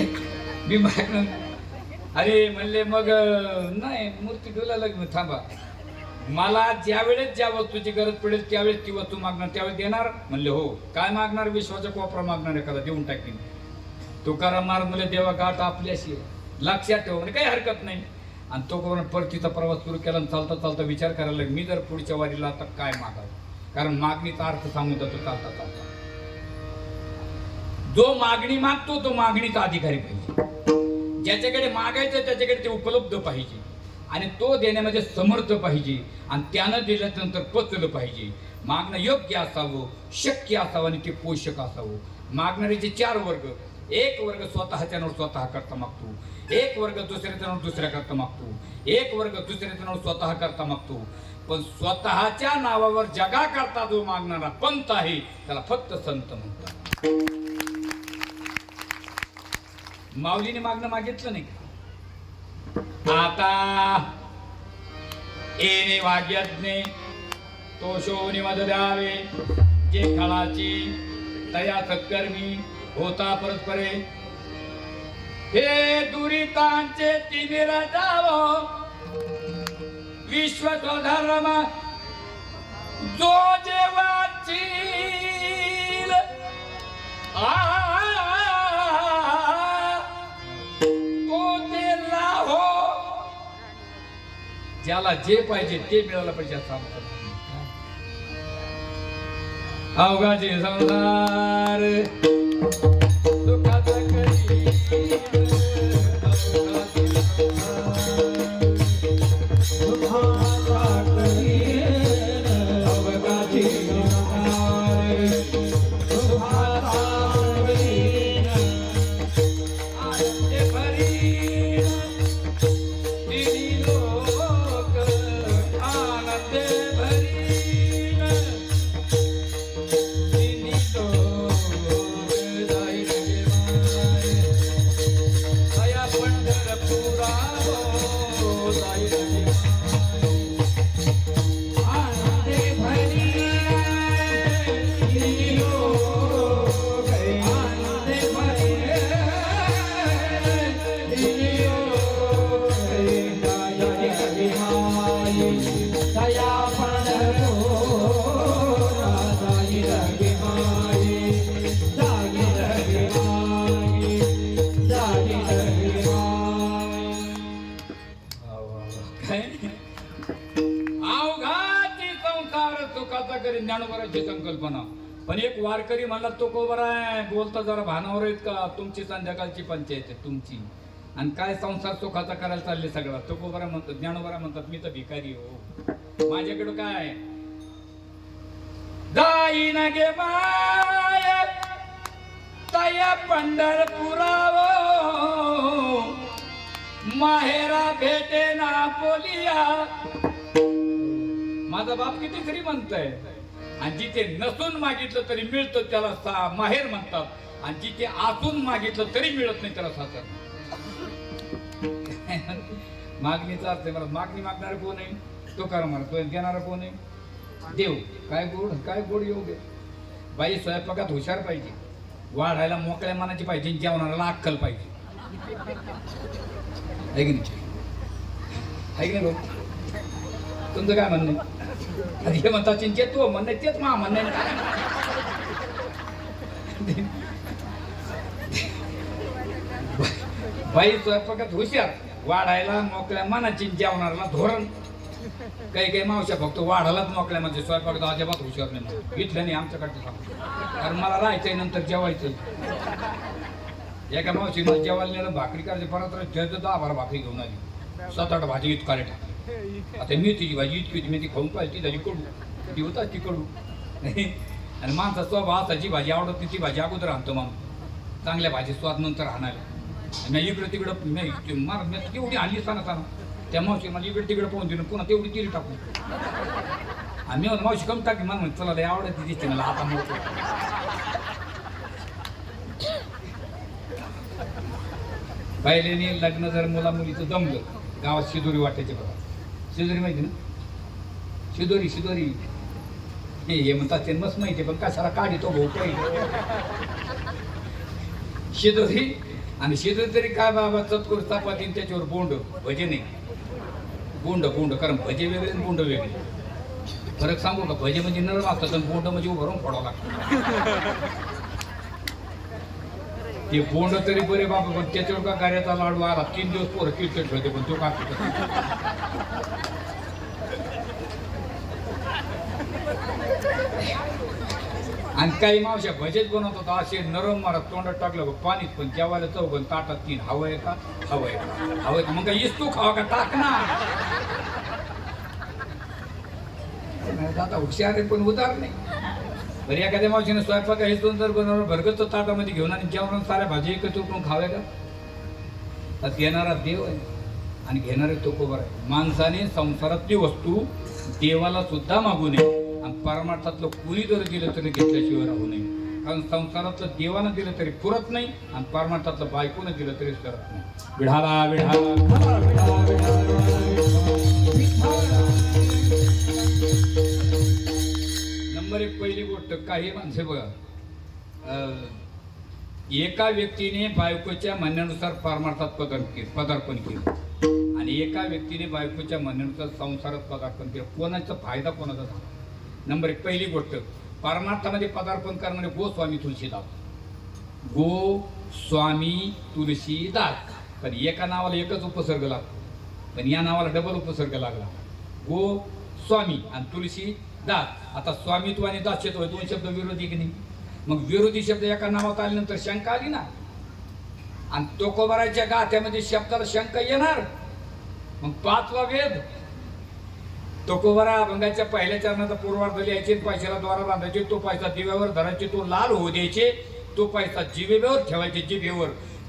मी मागणं. अरे म्हणले मग नाही मूर्ती डोलायला लागली. थांबा मला ज्या वेळेस ज्या वस्तूची गरज पडेल त्यावेळेस ती वस्तू मागणार त्यावेळेस देणार. म्हणले हो. काय मागणार. विश्वाचा कोपरा मागणार एखादा देऊन टाकीन. तुकाराम महाराज म्हणले देवा गाठ आपल्याशी लक्षात ठेवा म्हणजे काही हरकत नाही. आणि तो करून परतीचा प्रवास सुरू केला. चालता चालता विचार करायला लागला मी जर पुढच्या वारीला आता काय मागावं. कारण मागणीचा अर्थ सांगून जातो चालता चालता. जो मागणी मागतो तो मागणीचा अधिकारी पाहिजे. ज्याच्याकडे मागायचं त्याच्याकडे ते उपलब्ध पाहिजे आणि तो देण्यामध्ये समर्थ पाहिजे आणि त्यानं दिल्यानंतर पचलं पाहिजे. मागणं योग्य असावं शक्य असावं आणि ते पोषक असावं. मागणाऱ्याचे 4 वर्ग. एक वर्ग स्वतःच्यावर स्वतः करता मागतो. एक वर्ग दुसऱ्याच्यावर दुसऱ्या करता मागतो. एक वर्ग दुसऱ्याच्यावर स्वतः करता मागतो. पण स्वतःच्या नावावर जगा करता जो मागणारा पंत आहे त्याला फक्त संत म्हणतात. माऊलीने मागणं मागितलं नाही. आता येणे वाग्यज्ञे तो शोनी मद द्यावे जे खळाची तया सत्कर्मी होता परस्परे. हे दुरितांचे तिमिर जावो विश्व स्वधर्म जो जेवाची ज्याला जे पाहिजे ते मिळालं पाहिजे असं अवघाचे संसार दुःखाचा करी ज्ञानोबराची संकल्पना. पण एक वारकरी म्हणला तो कोबरा आहे बोलता जरा भानावर आहेत का. तुमची संध्याकाळची पंचायत आहे तुमची आणि काय संसार सुखाचा करायला चालले सगळा. तो कोबरा म्हणतात ज्ञानोबरा म्हणतात मी तर भिकारी हो माझ्याकडं काय जाई न गे माय तया पंढरपुरावो माहेरा भेटे ना बोलिया. माझा बाप किती श्रीमंत आहे आणि जिथे नसून मागितलं तरी मिळतं त्याला माहेर म्हणतात आणि जिथे आतून मागितलं तरी मिळत नाही त्याला सासर. मागणीचा अर्थ आहे मला मागणी मागणारा कोण आहे तो करा मला तो देणारा कोण आहे देव. काय गोड योग आहे. बाई स्वयंपाकात हुशार पाहिजे, वाढायला मोकळ्या मनाची पाहिजे, जेवणाला अक्कल पाहिजे. आहे की नाही? आहे की नाही भाऊ? तुमचं काय म्हणणं आहे? हे म्हणता चिंचे तो म्हणणं तेच मा म्हणणं आहे. बाई स्वयंपाकात हुशार, वाढायला मोकळ्या मनाची, जेवणाला धोरण. काही मावश्या फक्त वाढायलाच मोकळ्या म्हणजे स्वयंपाकात अजिबात हुशार नाही. इथलं नाही आमच्याकडचं सांगतो, कारण मला राहायचंय नंतर जेवायचंय. एका मावशी मला जेवायला नेलं, भाकरी करायची परत 10-12 भाकरी घेऊन आली, 7-8 भाजी इतकाले टाकली. आता मेथीची भाजी इतकी होती, मेथी खाऊन पाहिजे ती झाली कडू, ती होता ती कडू. आणि माणसा स्वभाव असाची भाजी आवडत नाही ती भाजी अगोदर आणतो माणूस, चांगल्या भाजी स्वाद नंतर आणायला. मी इकडं तिकडं मी तेवढी आणली सांगा त्या मावशी मला इकडे तिकडे पाहून दिलं, पुन्हा तेवढी तिरी टाकून. आम्ही मावशी कमी टाकली मला म्हणते चला लय आवडत दिसते मला आता मोठं. पहिल्याने लग्न जर मुला मुलीचं जमलं, गावात शिदोरी वाटायचे बघा. शिदोरी माहिती ना? शिदोरी हे म्हणतात ते मस्त माहिती, पण कशाला काढितो भाऊ पहिले शिदोरी. आणि शिदोरी तरी काय बाबा चतकोर चपाती त्याच्यावर बोंड, भजे नाही. बोंड कारण भजे वेगळे आणि बोंड वेगळे. फरक सांगू का? भजे म्हणजे नरम असतात आणि बोंड म्हणजे उभारून फोडावं लागतं. ते बोंड तरी बरे बाबा, पण त्याच्यावर का गाड्याचा लाडू आला 3 दिवस पोरं किरकिट खेळते, पण तो का आणि काही मावश्या भजेच बनवतात असे नरम मारत तोंडात टाकलं पाणीच, पण जेवायला चौघन ताटात 3. हवं आहे का? मग काय इस्तू खावा का? टाक ना. आता हुशार आहे पण उदार नाही. बरं एखाद्या मावशीने स्वयंपाक हे जर बनवलं भरगत ताटामध्ये घेऊन आणि जेवण साऱ्या भाजी एकत्र करून खाव्या का? तर येणारा देव आहे आणि घेणारे तो कोबर आहे. माणसाने संसारातली वस्तू देवाला सुद्धा मागू नये आणि परमार्थातलं कुणी जर दिलं तरी घेतल्याशिवाय राहू नये. कारण संसारातलं देवानं दिलं तरी पुरत नाही आणि परमार्थातलं बायकोनं दिलं तरी सरत नाही. विढाला नंबर 1 पहिली गोष्ट, काही माणसे बघा, एका व्यक्तीने बायकोच्या म्हणण्यानुसार परमार्थात पदार्पण केलं आणि एका व्यक्तीने बायकोच्या म्हणण्यानुसार संसारात पदार्पण केलं. कोणाचा फायदा कोणाचा झाला? नंबर 1 पहिली गोष्ट, परमार्थामध्ये पदार्पण करणारे गोस्वामी तुलसीदास. पण एका नावाला एकच उपसर्ग लागतो, पण या नावाला डबल उपसर्ग लागला. गोस्वामी आणि तुलसीदास. आता स्वामित्व आणि दास्यत्व 2 शब्द विरोधी की नाही? मग विरोधी शब्द एका नावात आल्यानंतर शंका आली ना. आणि तुकोबाराच्या गाथ्यामध्ये शब्दाला शंका येणार. मग 5वा वेद तुकोबारा अभंगाच्या पहिल्या चरणाचा पूर्वार्ध लिहायचे, पैशाला द्वारा बांधायचे, तो पैसा दिव्यावर धरायचे, तो लाल होऊ द्यायचे, तो पैसा जिभेवर ठेवायचे. जिभेवर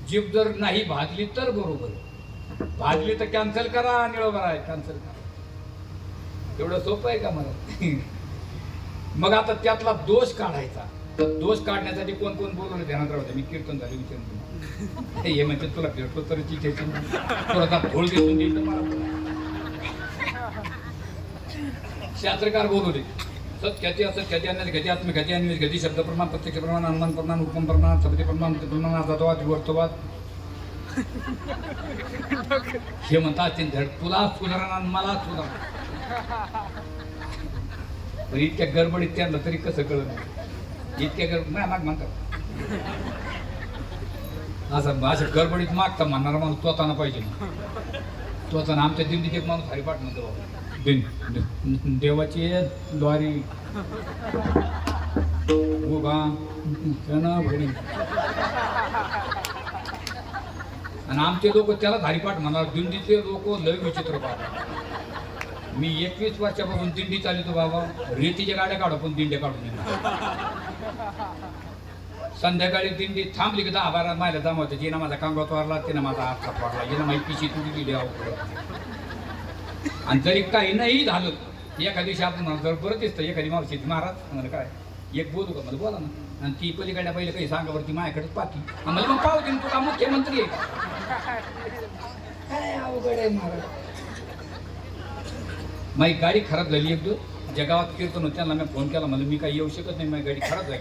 जीभ जर नाही भाजली तर बरोबर, भाजली तर कॅन्सल करा, निळोबार आहे कॅन्सल करा. एवढं सोपं आहे का मला? मग आता त्यातला दोष काढायचा. तर दोष काढण्यासाठी कोण कोण बोलवलं ध्यानात राहते. मी कीर्तन झाले विचार हे म्हणजे तुला भेटतो तरी चिठ्ठी तुला धोळ घेऊन देईल मला. शास्त्रकार बोलवले सत्याची असत्याची अन्य आत्मख्याती अन्य शब्द प्रमाण, प्रत्यक्ष प्रमाण, अनुमान प्रमाण, उपम प्रमाण, शब्द प्रमाण, प्रमाण, अर्धवाद, विवर्तवाद. हे म्हणतात ते धड तुला सुधारणा मला सुधारणा. इतक्या गडबडीत त्यांना तरी कसं कळलं? इतक्या गडबड म्हणतात असं गडबडीत मागता म्हणणारा माणूस तोताना पाहिजे. तोताना आमच्या दिंडीत एक माणूस हरिपाठ म्हणतो, देवाची द्वारी उभा आणि आमचे लोक त्याला हरिपाठ म्हणणार. दिंडीचे लोक लय विचित्र बाबा. मी 21 वर्षापासून दिंडी चालितो बाबा. रेतीच्या गाड्या काढू पण दिंड्या काढून संध्याकाळी दिंडी थांबली की 10-12 मायला जमावते. जिना माझा कांगात वारला, तिनं माझा हात वारला, जिनं माझी पिशी तुटी दिली. आणि जरी काही नाही झालं एका दिवशी आपण म्हणतो परत दिसतं एखादी मावशी महाराज म्हणलं काय एक बोलू का मला बोला ना आणि ती पलीकडल्या पहिले काही सांगावरती माझ्याकडे पाठी आम्हाला मग पाहू दे तुला मुख्यमंत्री आहे काय अवघड आहे महाराज. माझी गाडी खराब झाली एक दिवस जगावात कीर्तन होतं त्यांना मी फोन केला म्हणलं मी काही येऊ शकत नाही माझी गाडी खराब झाली.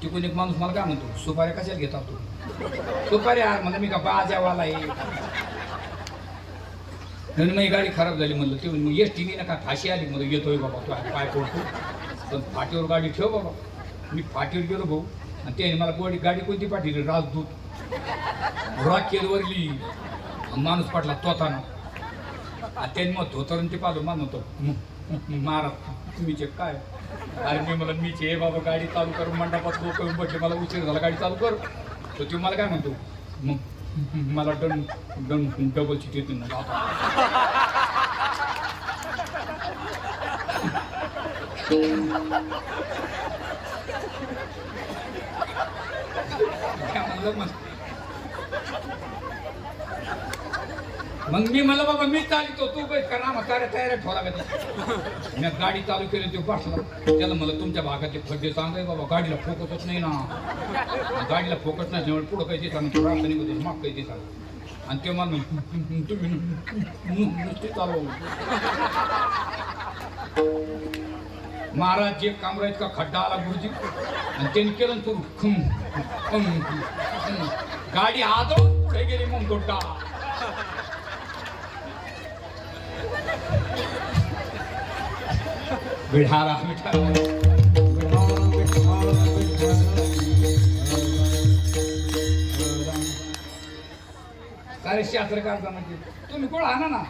तिकडून एक माणूस मला काय म्हणतो सुपाऱ्या कशात घेता तू सुपाऱ्या म्हणलं मी का बाजावाला आहे म्हणून माझी गाडी खराब झाली म्हणलं ते मग एस टी नका फाशी आली म्हणलं येतोय बाबा तू पाय पडतो पण फाटीवर गाडी ठेव बाबा. मी फाटीवर गेलो भाऊ आणि त्याने मला गाडी कोणती पाठवली राजदूत रॉकेलवरली माणूस पाटला तोताना आणि त्यांनी मग धोतरून ते पाहतो मानवतो महाराज तुम्ही चेक काय अरे मी मला मीच हे बाबा गाडी चालू करून मंडपात लोक म्हटले मला उशीर झाला गाडी चालू कर तर तू मला काय म्हणतो मग मला डबल सीट येते ना मग मी मला बाबा मी चालितो तू काही करा मग तयार ठेवा लागत मी गाडी चालू केली ते बसला त्याला मला तुमच्या भागातले खड्डे सांगाय बाबा गाडीला फोकसच नाही ना गाडीला फोकस नाही जेवढं पुढं काही दिसा थोडा असं निघतो माग काही दिसा आणि ते मला तुम्ही नुसते चालू महाराज जे कामरा इतका खड्डा आला गुरुजी आणि त्यांनी केलं सुरू गाडी आदो पुढे गेली मग दोड्डा बिहारा सारे शास्त्रकार म्हणजे तुम्ही कोण आणा ना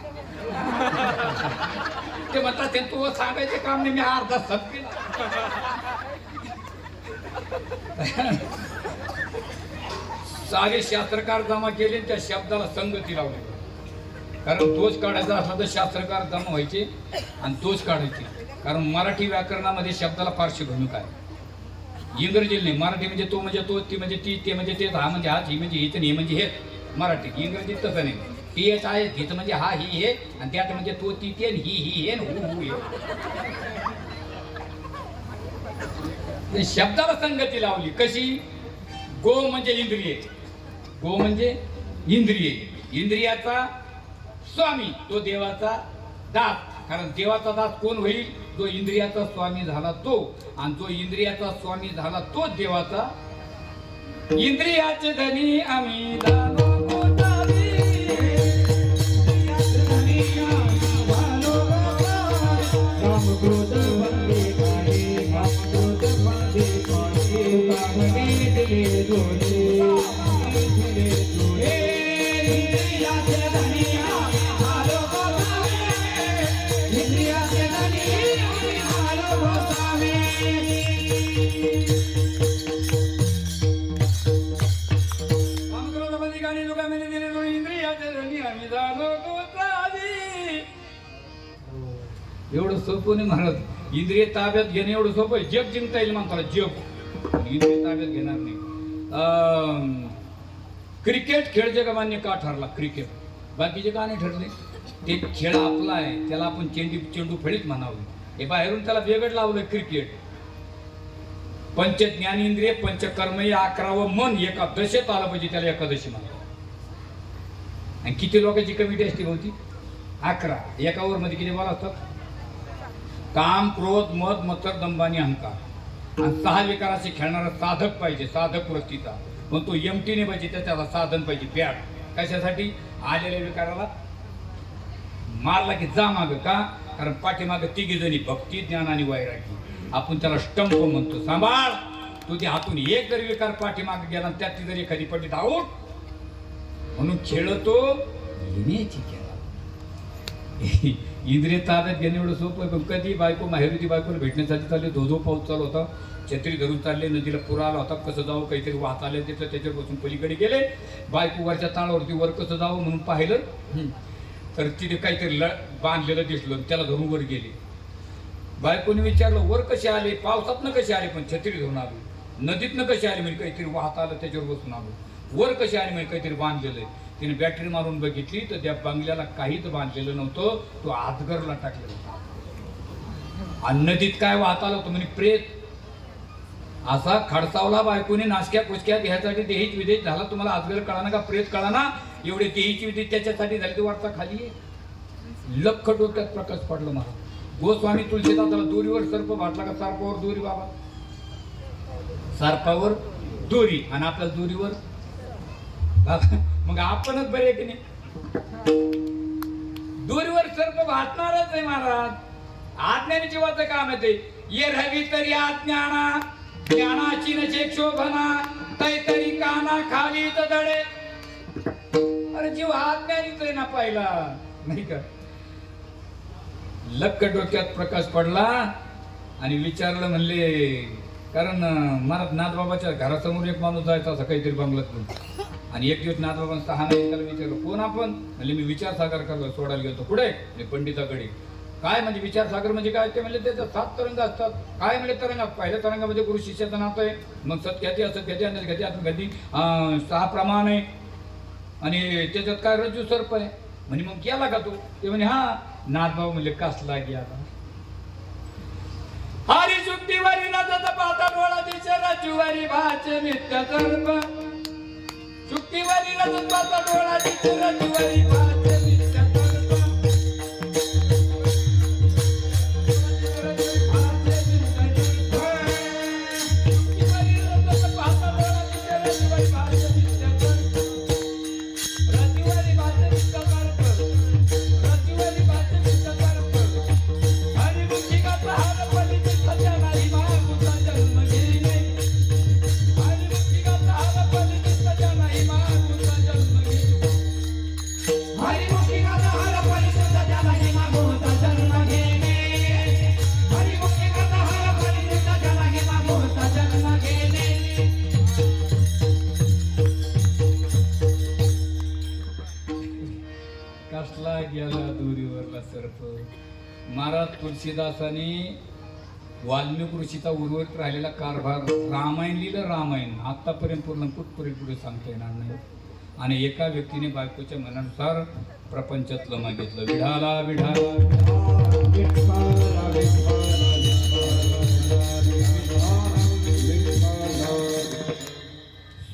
ते म्हणतात ते तू सांगायचे काम नाही मी अर्धा सत केला सारे शास्त्रकार जमा केले त्या शब्दाला संगती लावली कारण दोष काढायचा असला तर शास्त्रकार जमा व्हायचे आणि दोष काढायचे कारण मराठी व्याकरणामध्ये शब्दाला फारशी भूमिका आहे इंग्रजी नाही मराठी म्हणजे तो म्हणजे तो ती म्हणजे ती ते म्हणजे ते हा म्हणजे हाच ही म्हणजे ही हे म्हणजे हे मराठी इंग्रजीत तसं नाही ती येत आहे हिचं म्हणजे हा ही हे आणि त्यात म्हणजे तो ती ते ही हे हे शब्दाला संगती लावली कशी गो म्हणजे इंद्रिय गो म्हणजे इंद्रिय इंद्रियाचा स्वामी तो देवाचा दास कारण देवाचा दास कोण होईल जो इंद्रियाचा स्वामी झाला तो आणि जो इंद्रियाचा स्वामी झाला तो देवाचा इंद्रियाचे धनी आम्ही दानो गोतावी इंद्रियाचे धनी आम्ही दानो गोतावी काम क्रोध बंदे काढे काम क्रोध बंदे काढे कामने दिले जोडे इंद्रियाचे धनी आम्ही दानो गोतावी इंद्रियाचे धनी आम्ही दानो गोतावी एवढं सोपं नाही महाराज इंद्रिय ताब्यात घेणं एवढं सोपं आहे जग जिंकता येईल म्हणताला जग इंद्रिय ताब्यात घेणार नाही क्रिकेट खेळ जगमान्य का ठरला क्रिकेट बाकीचे का नाही ठरले ते खेळ आपला आहे त्याला आपण चेंडू फळीत म्हणावं हे बाहेरून त्याला वेगळं लावलं क्रिकेट पंच ज्ञानेंद्रिय पंचकर्मय 11वं मन एका दशेत आलं पाहिजे त्याला एकादशी म्हणतात आणि किती लोकांची कमिटी असते होती 11 एका ओव्हर मध्ये किती बॉल असतात काम क्रोध मद मत्सर दंभ आणि अहंकार आणि 6 विकाराचे खेळणारा साधक पाहिजे साधक वृत्तीचा पण तो एमटीने पाहिजे त्याच्याला साधन पाहिजे बॅट कशासाठी आलेल्या विकाराला मारला की जा माग का कारण पाठीमाग तिघी जणी भक्ती ज्ञान आणि वैरागी आपण त्याला स्टंप म्हणतो सांभाळ तुझ्या हातून एक जरी विकार पाठीमाग गेला त्यात जरी एखादी पडली आऊट म्हणून खेळतो येण्याची खेळा इंद्रिय ताब्यात घेणं एवढं सोपं आहे पण कधी बायको माहेरुती बायकोला भेटण्यासाठी चालले धोधो पाऊस चालू होता छत्री धरून चालले नदीला पूर आला होता कसं जावं काहीतरी वाहत आले तिथं त्याच्यावर बसून पलीकडे गेले बायको वरच्या ताळावरती वर कसं जावं म्हणून पाहिलं तर तिथे काहीतरी बांधलेलं दिसलं त्याला धरून वर गेले बायकोने विचारलं वर कसे आले पावसातनं कसे आले पण छत्री धरून आलो नदीतनं कसे आले म्हणजे काहीतरी वाहत आलं त्याच्यावर बसून आलो वर कसे आले म्हणजे काहीतरी बांधलेलं आहे तिने बॅटरी मारून बघितली तर त्या बंगल्याला काहीच बांधलेलं नव्हतं तो आजगरला टाकलेला होता आणि नदीत काय वाहत आलं होतं म्हणे प्रेत. असा खडसावला बायकोने नाशक्या कुचक्या घ्यायसाठी देहीच विदेश झाला. तुम्हाला आजगर कळा ना का प्रेत कळा ना, एवढे देहीची विदेश त्याच्यासाठी झाली. ती वार्ता खाली आहे. लख डोक्यात प्रकाश पडला मला. गोस्वामी तुलसीदासाला दोरीवर सर्प वाटला का सर्पावर दोरी बाबा, सर्पावर दोरी आणि आपल्या दोरीवर मग आपणच बरे की नाही. दोरीवर सर्प वाटणारच आहे महाराज. आज्ञाने जीवाचं काम येते. ये रवी तरी अज्ञाना ज्ञानाची नशे शोभना तरी काना खाली दडे. अरे जीव आज्ञानीच आहे ना पाहिला नाही का. लक्क डोक्यात प्रकाश पडला आणि विचारलं म्हणले, कारण महाराज नाथबाबाच्या घरासमोर एक माणूस जायचा असं काहीतरी बंगल्यात. आणि एक दिवस नाथबाबा 6 महिने त्याला विचारलं कोण आपण. म्हणजे मी विचारसागर करतो सोडायला गेलो. कुठे पंडिताकडे. काय म्हणजे विचारसागर म्हणजे काय ते म्हणले त्याच्यात 7 तरंग असतात. काय म्हणजे तरंग. पहिल्या तरंगामध्ये गुरु शिष्याचं नातं आहे. मग सत्याती असत्याती अनसत्याती आत्मगती 6 प्रमाण आहे. आणि त्याच्यात काय रज्जू सर्प आहे. म्हणजे मग केला का तू. ते म्हणे हा. नाथबाबा म्हणले कसला गेला. हरी शुद्धीवारी नाचाचा पाता डोळा दिसे रज्जूवारी भाचे नित्य सर्प. शुद्धीवारी नाचाचा पाता डोळा दिसे रज्जूवारी भाचे नित्य सर्प. कसला गेला दोरीवरला सर्प. महाराज तुलसीदासाने वाल्मिक ऋषीचा उर्वरित राहिलेला कारभार रामायण लिहिलं. रामायण आतापर्यंत पूर्ण कुठपर्यंत पुढे सांगता येणार नाही. आणि एका व्यक्तीने बायकोच्या मनानुसार प्रपंचातलं मागितलं. विढाला विढाला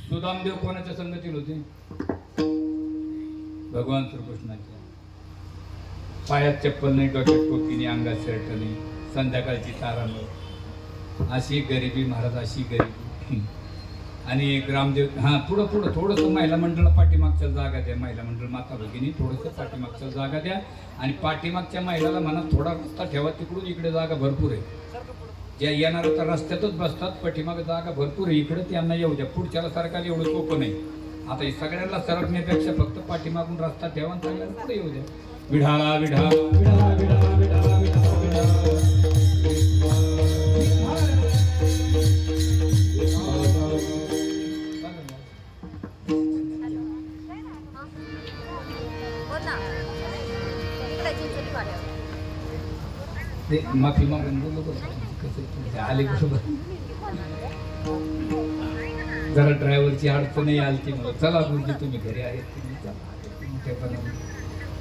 सुदामदेव कोणाच्या संगतीला होते. भगवान श्रीकृष्णाच्या. पायात चप्पल नाही, डोक्यात टोपी नाही, अंगात शर्ट नाही, संध्याकाळची तारांवर. अशी गरिबी महाराज, अशी गरिबी. आणि ग्रामदेव पुढं थोडंसं महिला मंडळ पाठीमागच्या जागा द्या. महिला मंडळ माता भगिनी थोडंसं पाठीमागच्या जागा द्या. आणि पाठीमागच्या महिलाला म्हणा थोडा रस्ता ठेवा. तिकडून इकडे जागा भरपूर आहे. ज्या येणार तर रस्त्यातच बसतात. पाठीमागे जागा भरपूर आहे. इकडे त्यांना येऊ द्या. पुढच्याला सरकारला एवढं सोपं नाही. आता हे सगळ्यांना सरकण्यापेक्षा फक्त पाठीमागून रस्ता ठेवा आणि सगळ्यांना पुढे येऊ द्या. विढाला विढाला विढाला विढाला विढाला विढाला माफी मागून बोललो कसं आले बरोबर. जरा ड्रायव्हरची अडचणही आलती मला. चला गुरुजी तुम्ही घरी आहेत तुम्ही चला.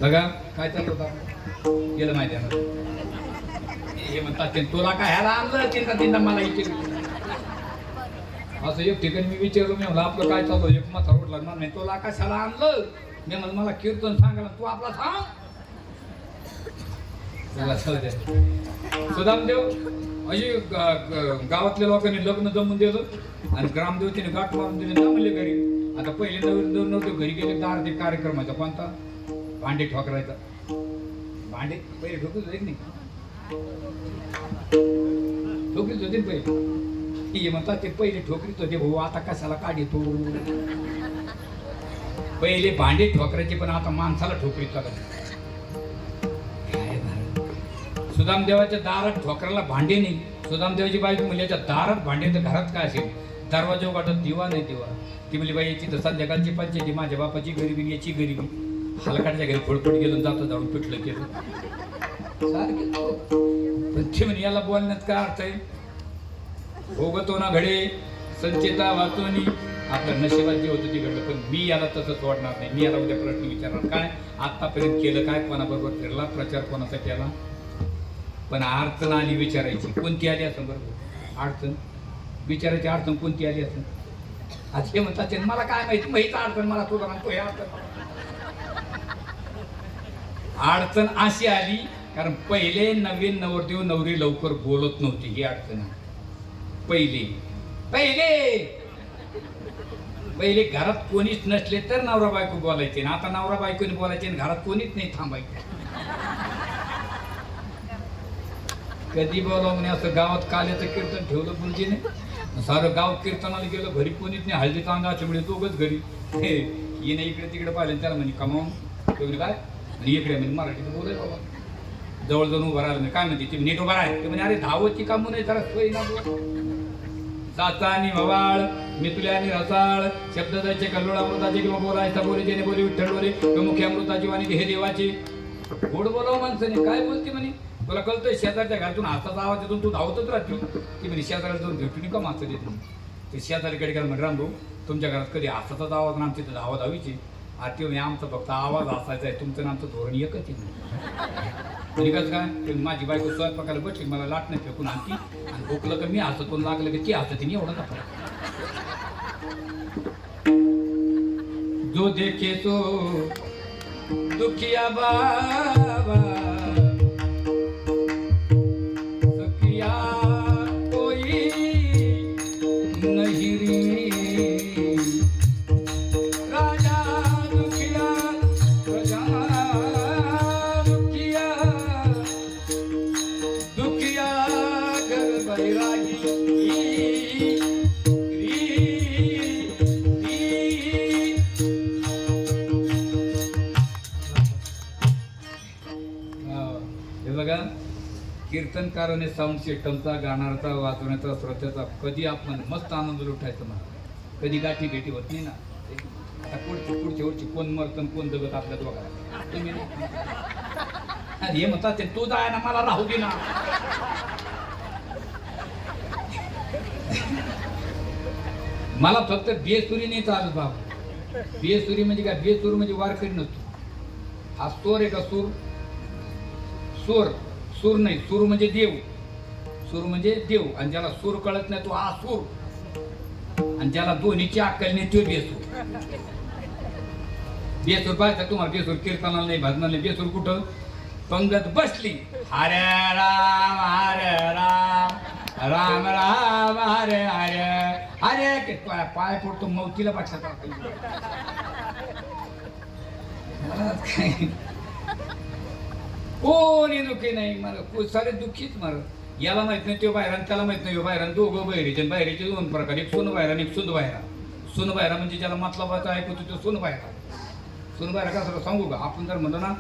बघा काय चालू होता गेलं माहिती आहे. हे म्हणतात तुला काय ह्याला आणलं तीनदा मला इथे. असं एक ठिकाणी मी विचारलो. मी म्हणलं आपलं काय चालू. एक माथा रोड लागणार नाही. तुला कशाला आणलं. मी म्हणलं मला कीर्तन सांगायला. तू आपला सांग. चला चल द्या. सुदामदेव अशी गावातल्या लोकांनी लग्न जमून दिलं आणि ग्रामदेवतेने गाठ मारून दिले ना म्हणले घरी. आता पहिले नवीन नव्हते घरी गेले. दार ते कार्यक्रमाचा कोणता भांडे ठोकरायचा. भांडे पहिले ठोकत होते नाही. ठोकरीत होते पहिले. हे म्हणतात ते पहिले ठोकरीत होते भाऊ. आता कशाला काढतो. पहिले भांडे ठोकरायचे पण आता माणसाला ठोकरीत करायचे. सुदामदेवाच्या दारात ठोकराला भांडे नाही. सुदामदेवाची बायको मुलाच्या दारात भांडे. तर घरात काय असेल. दरवाजा वाटत दिवा नाही दिवा. ती म्हणली बाई याची तर संध्याकाळची पंचायती. माझ्या बापाची गरिबी याची गरिबी. हलकाटच्या घरी फोडफोड गेलो जातं जाऊन पिठलं केलं सारखे. पण ती म्हणे याला बोलण्यात काय अर्थ आहे. भोगतो ना घडे संचेता वाचोनी. आपल्या नशिबात जे होतं ते घडलं. पण मी याला तसं सोडणार नाही. मी याला उद्या प्रश्न विचारणार. काय आतापर्यंत केलं काय. कोणाबरोबर फिरला. प्रचार कोणाचा केला. पण अडचण आली विचारायची, कोणती आली असं बरोबर अडचण विचारायची, अडचण कोणती आली असं. आज हे म्हणतात मला काय माहिती, माहिती अडचण मला तुला म्हणतो हे अडचण अशी आली कारण पहिले नवीन नवरदेव नवरी लवकर बोलत नव्हती, ही अडचण आहे. पहिले पहिले घरात कोणीच नसले तर नवरा बायको बोलायचे ना, आता नवरा बायकोने बोलायचे आणि घरात कोणीच नाही थांबायचे. कधी बोलावं नाही असं गावात काल्याचं कीर्तन ठेवलं गुरुजीने, सारं गाव कीर्तनाला गेलं, घरी कोणीच नाही, हळदी तांदळाच्या मिळे दोघच घरी. हे येणे इकडे तिकडे पाहिलं त्याला म्हणे कमावून तेवढी काय, आणि इकडे म्हणजे मराठीत बोलाय बाबा, जवळ जाऊन उभा राहिला नाही काय म्हणते ते नीट उभा राहा, ते म्हणजे अरे धावची कामं नाही जरा सोयी ना साचा आणि भवाळ मी तुला आणि रसाळ शब्द जायचे कल्लोळ अमृताचे किंवा बोलायचा बोले जेणे बोले विठ्ठल बोले मुख्य अमृताची वाणी हे देवाची. गोड बोलावं माणसाने, काय बोलते म्हणे तुला कळतंय शेजारच्या घरातून हाताचा आवाज येतो तू धावतच राहते ती म्हणे शेजाऱ्याला जाऊन भेटून का माणसं देते ते शेजारीकडे काय म्हणे रामभाऊ तुमच्या घरात कधी हाताचाच आवाज ना आमची तर धावा धावीची आरती म्हणे आमचा फक्त आवाज असायचा आहे, तुमचं आणि आमचं धोरण एकच आहे. कसं काय माझी बायको स्वयंपाकाला बसली मला लाटणं फेकून आणती आणि भोकलं तर मी हसतून लागलं की ती हसती एवढं का जो देखे तो दुखिया बाबा सखिया कोई नहीं रे राजा दुखिया प्रजा दुखिया घर बैरागी कीर्तनकाराने साऊंड सिस्टमचा गाणारचा वाजवण्याचा श्रोत्याचा कधी आपण मस्त आनंद लुटायचा मला, कधी गाठी भेटी होत नाही ना. आता पुढच्या वर्षी कोण मरतं कोण जगत आपल्या दोघांना तुम्ही हे म्हणतात ते तू जाय ना मला राहू दे ना. मला फक्त बेसुरी नाही चालत बाबा. बेसुरी म्हणजे काय, बेसूर म्हणजे वारकरी नसतो. हा सूर आहे का सूर, सूर सूर नाही, सूर म्हणजे देव, सूर म्हणजे देव. आणि ज्याला सूर कळत नाही तो हा सूर, आणि ज्याला दोन्हीची अक्कल नाही तो बेसूर. बेसूर पाहायचा तुम्हाला, बेसूर कीर्तनाला नाही भजनाला नाही. बेसूर कुठं पंगत बसली हरे राम राम राम हरे हरे हरे पाय पडतो मौतीला पाठवता कोणी दुःखी नाही मला, सारे दुःखीच मार. याला माहित नाही तो बाहेर, त्याला माहित नाही बाहेर. दोघं बहिरीचे बाहेरीचे दोन प्रकार, एक सोन बाहेर आणि एक सुन बाहेरा. सुन बाहेरा म्हणजे ज्याला मतलबाचा ऐकतो तो सोन बाहेरा. सोन बाहेरा का सगळं सांगू का, आपण जर म्हणतो ना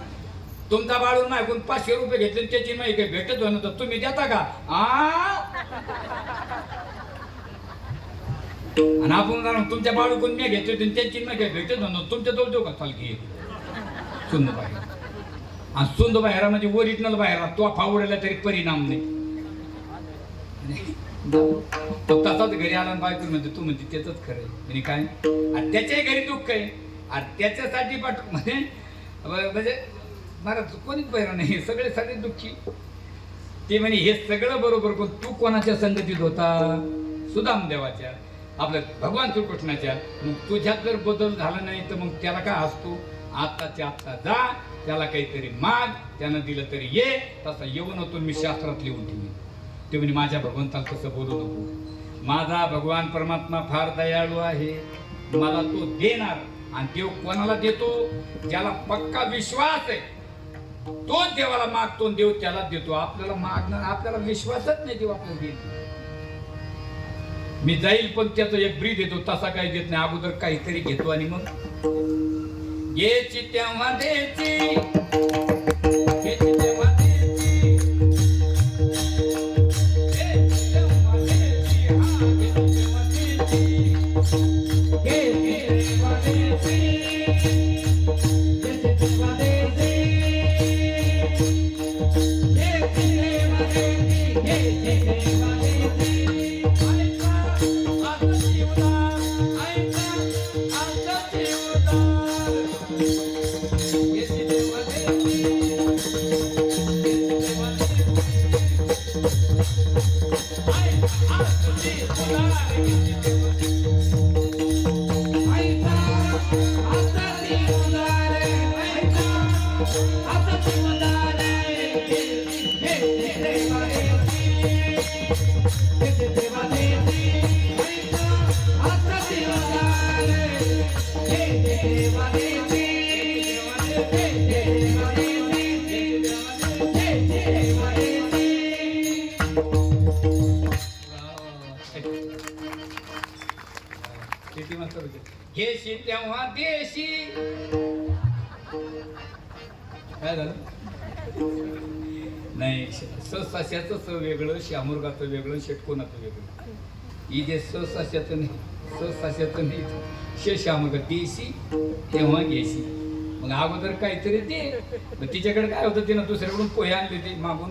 तुमचा बाळून ऐकून 500 रुपये घेतले त्याची नाही काही भेटत होणं तर तुम्ही देता का. आणि आपण तुमच्या बाळूकून मी घेतले त्याची नाही काही भेटत होणं तुमच्या जवळ देऊ का चाल घे सुंद बाहेर. आणि सुंद बाहेरा म्हणजे ओरिजिनल बाहेरा तो फावडला तरी परिणाम नाही. तो तसाच घरी आला बायको म्हणते तू म्हणते त्याच खरं म्हणजे काय, आणि त्याच्याही घरी दुःख आहे आणि त्याच्यासाठी म्हणजे मला कोणीच बहिरा नाही, सगळे सगळे दुःखी. ते म्हणे हे सगळं बरोबर, पण तू कोणाच्या संगतीत होता, सुदाम देवाच्या आपल्या भगवान श्रीकृष्णाच्या. मग तुझ्यात जर बदल झाला नाही तर मग त्याला काय असतो, आत्ताच्या आत्ता जा, त्याला काहीतरी माग, त्यानं दिलं तरी ये. तसा येऊन होतो मी शास्त्रात लिहून ठेवी. ते म्हणे माझ्या भगवंताला तसं बोलू नको, माझा भगवान परमात्मा फार दयाळू आहे, मला तो देणार. आणि देव कोणाला देतो, ज्याला पक्का विश्वास आहे तोच देवाला मागतो, देव त्याला देतो. आपल्याला मागणार, आपल्याला विश्वासच नाही देव आपल्याला देत. मी जाईल पण त्याचं एक ब्रीद येतो, तसा काही देत नाही, अगोदर काहीतरी घेतो आणि मग घ्यायची तेव्हा द्यायची, घ्यायची तेव्हा द्यायची, घ्यायची तेव्हा द्यायची, हा घ्यायची तेव्हा द्यायची, घ्यायची तेव्हा द्यायची, घ्यायची तेव्हा द्यायची.
ऐका आता देवदारे ऐका आता देवदारे हे देवा देवी हे देवा देवी ऐका आता देवदारे हे देवा देवी हे देवा देवी हे देवा देवी
किती मास्तर होते घेशी तेव्हा देशी काय झालं नाही सस्याचं स वेगळं शामुर्गाचं वेगळं षटकोनाचं वेगळं ही जे सस्याचं नाही सस्याचं नाही शे शामुर्ग देशी तेव्हा घेशी मग अगोदर काहीतरी ते मग तिच्याकडे काय होतं तिनं दुसऱ्याकडून पोहे आणले ते मागून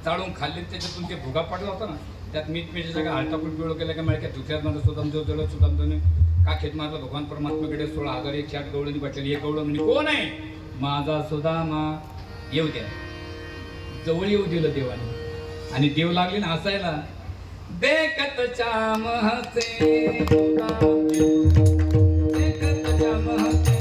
चाळून खाल्ले त्याच्यातून ते भुगा पडला होता ना त्यात मीठ मिरची सगळं हळटापून पिवळं केलं का मळक्यात धुक्यात माझं सुदामदेव दिलं सुदामदेवने काखेत मारलं भगवान परमात्म्याकडे 16,108 गवळणी वाटली एक गवळण म्हणजे कोण आहे माझा सुदामा येऊ द्या जवळ येऊ दिलं देवाने आणि देव लागले ना हसायला देखत चाम हसे देखत चाम हसे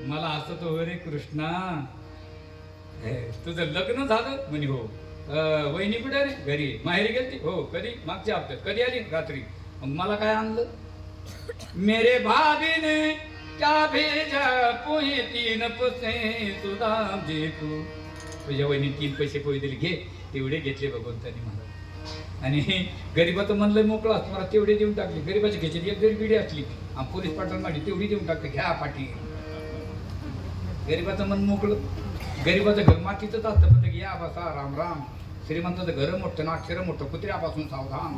मला असं तो अरे कृष्णा तुझं लग्न झालं म्हणे हो वहिनी कुठे रे घरी माहेरी गेलती हो कधी मागच्या हप्त्यात कधी आली रात्री मग मला काय आणलं मेरे भाभीने क्या भेजा पोहे 3 पैसे सुदाम जी को तुझ्या वहिनी 3 पैसे पोहे दिले घे तेवढे घेतले भगवंतानी मला आणि गरीबाचं म्हणलं मोकळं असतं मला तेवढे देऊन टाकले गरीबाच्या घ्यायची एक जरी बिडी असली आणि पोलीस पाटण माझी तेवढी देऊन टाकते घ्या पाठी गरीबाचं मन मोकळं गरीबाचं घर मातीचंच असतं पण या बसा राम राम श्रीमंताचं घर मोठं ना अक्षर मोठं कुत्र्यापासून सावधान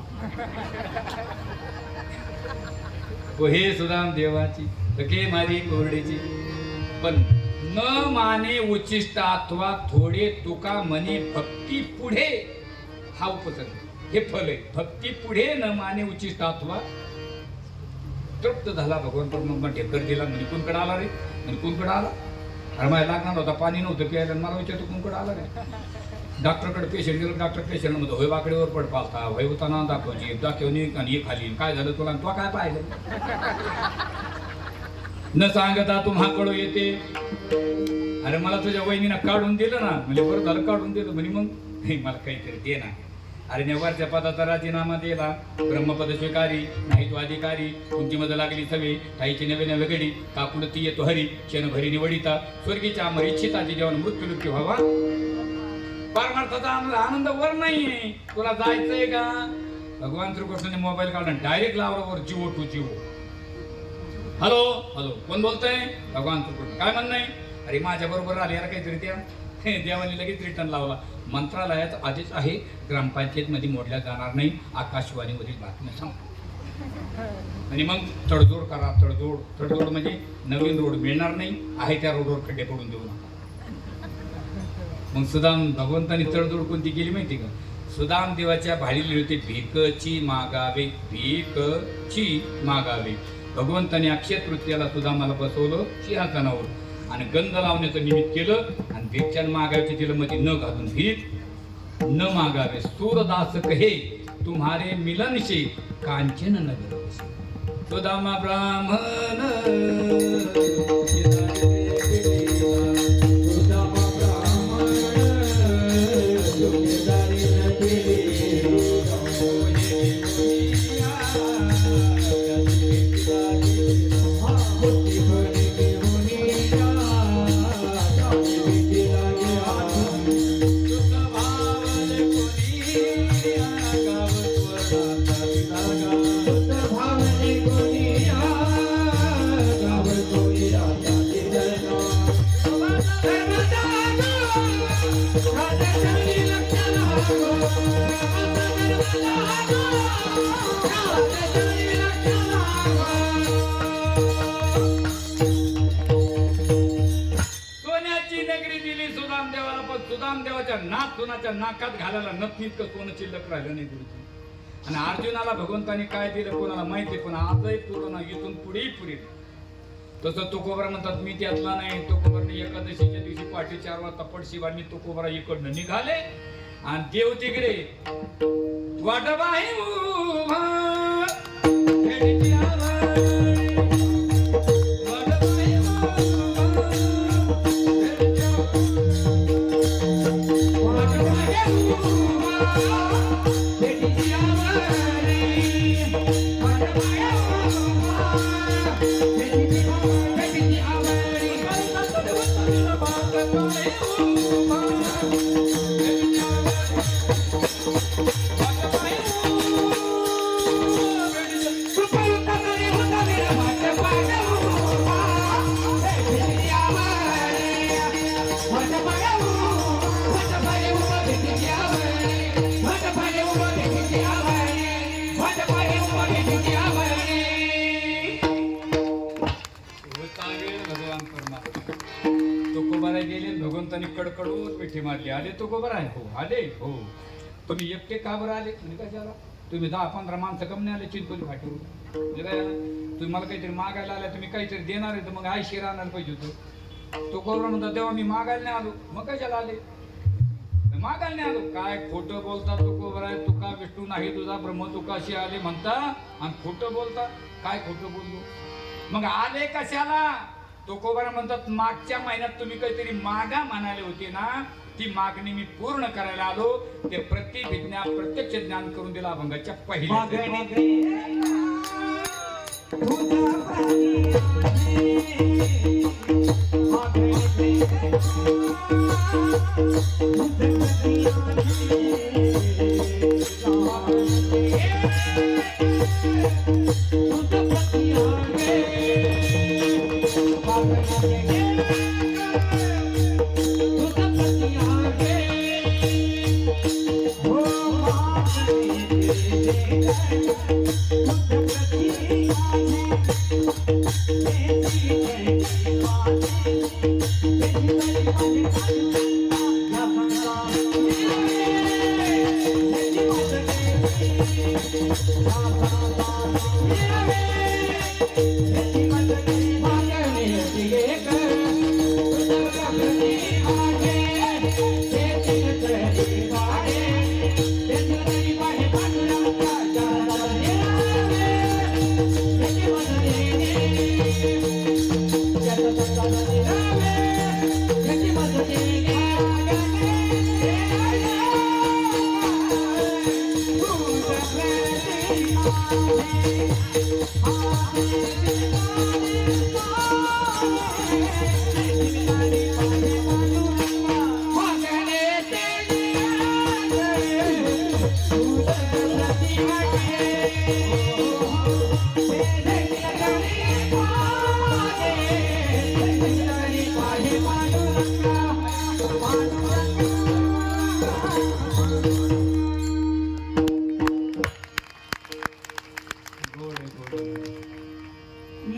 हे सुदाम देवाची घे मारी कोरडीची पण न माने उच्चिष्ट अथवा थोडे तुका मने भक्ती पुढे हा उपसर्ग हे फल आहे भक्ती पुढे न माने उच्चिष्ट अथवा तृप्त झाला भगवान परमात्मा ढेकर दिला म्हणे कुणकडे आला रे म्हणे कुणकडे आला अरे मला लागणार होता पाणी नव्हतं प्यायला मला विचारतो कुणकडे आला रे डॉक्टरकडे पेशंट गेलं डॉक्टर पेशंट म्हणतो होय वाकडेवर पड पालता होय होताना दाखवची दाखवणी आणि हे खाली काय झालं तुला तो काय पाहिलं न सांगता तुम्हाकडं येते अरे मला तुझ्या वहिनीनं काढून दिलं ना म्हणजे बरं झालं काढून दिलं म्हणे मग मला काहीतरी दे ना अरे नेवारच्या पदाचा राजीनामा दिला ब्रह्मपद स्वीकारी नाही तो अधिकारी तुमची मजा लागली सवे ताईची नवे नवे घडी काकुड ती येतो हरी शेण भरी निवडिता स्वर्गीच्या अमर इच्छिताची जेवण मृत्यू व्हावा परमार्थाचा आनंद वर नाहीये तुला जायचंय का भगवान श्रीकृष्णाने मोबाईल काढून डायरेक्ट लावला वर जिवो टू जिवो हॅलो हॅलो कोण बोलतोय भगवान श्रीकृष्ण काय म्हणणं आहे अरे माझ्या बरोबर आले यार काहीतरी त्या देवाने लगेच रिटर्न लावला मंत्रालयात आधीच आहे ग्रामपंचायत मध्ये मोडल्या जाणार नाही आकाशवाणीवरील बातम्या सांग आणि मग तडजोड करा तडजोड म्हणजे नवीन रोड मिळणार नाही आहे त्या रोडवर खड्डे पडून देऊ नका मग सुदाम भगवंतानी तडजोड कोणती केली माहिती का सुदाम देवाच्या भाळी लिहिली होती भीकची मागावे भगवंताने अक्षय तृतीयाला सुदामाला बसवलं सिंहासनावर आणि गंध लावण्याचं निमित्त केलं आणि भिक्षान मागायचे तिला मध्ये न घालून भीक न मागावे सूरदास कहे तुम्हारे मिलन से कांचन नगर सुदामा ब्राह्मण
भाव
सोन्याची नगरी दिली सुदामदेवाला, पण सुदामदेवाच्या सुनाच्या नाकात घालायला नक्की इतकं सोनं शिल्लक राहिलं नाही गुरुजी. आणि अर्जुनाला भगवंताने काय दिलं कोणाला माहिती, पण आजही पूर्ण इथून पुढेही पुढे. तसं तुकोबरा म्हणतात मी त्यातला नाही. तुकोबराने एकादशीच्या दिवशी पहाटे 4 वाजता पडशिवांनी तुकोबरा इकडनं निघाले आणि देव तिकडे वाटबाई उभा, खेडीची आवाज. वाटबाई उभा, खेडीची भगवंतानी कडकडून मिठी मारली. आले तुकोबरा आहे? हो आले. हो तुम्ही एकटे का बरं आले? म्हणजे काय झालं? तुम्ही 10-15 माणसं कमी आले चिंचोली फाटीवर. म्हणजे काय तुम्ही मला काहीतरी मागायला आल्या, तुम्ही काहीतरी देणार आहे तर मग आयशी राहणार पाहिजे होतं. तुकोबरा म्हणता तेव्हा मी मागायला नाही आलो. मग कशाला आले? मागायला नाही आलो. काय खोटं बोलता तुकोबरा आहे? तुका विष्णू नाही तुझा ब्रह्म तुकाशी आले म्हणता आणि खोटं बोलता. काय खोटं बोललो? मग आले कशाला? तुकोबरा म्हणतात मागच्या महिन्यात तुम्ही काहीतरी मागा म्हणाले होते ना, ती मागणी मी पूर्ण करायला आलो. ते प्रतिभिज्ञा प्रत्यक्ष ज्ञान करून दिला अभंगाच्या पहिल्या.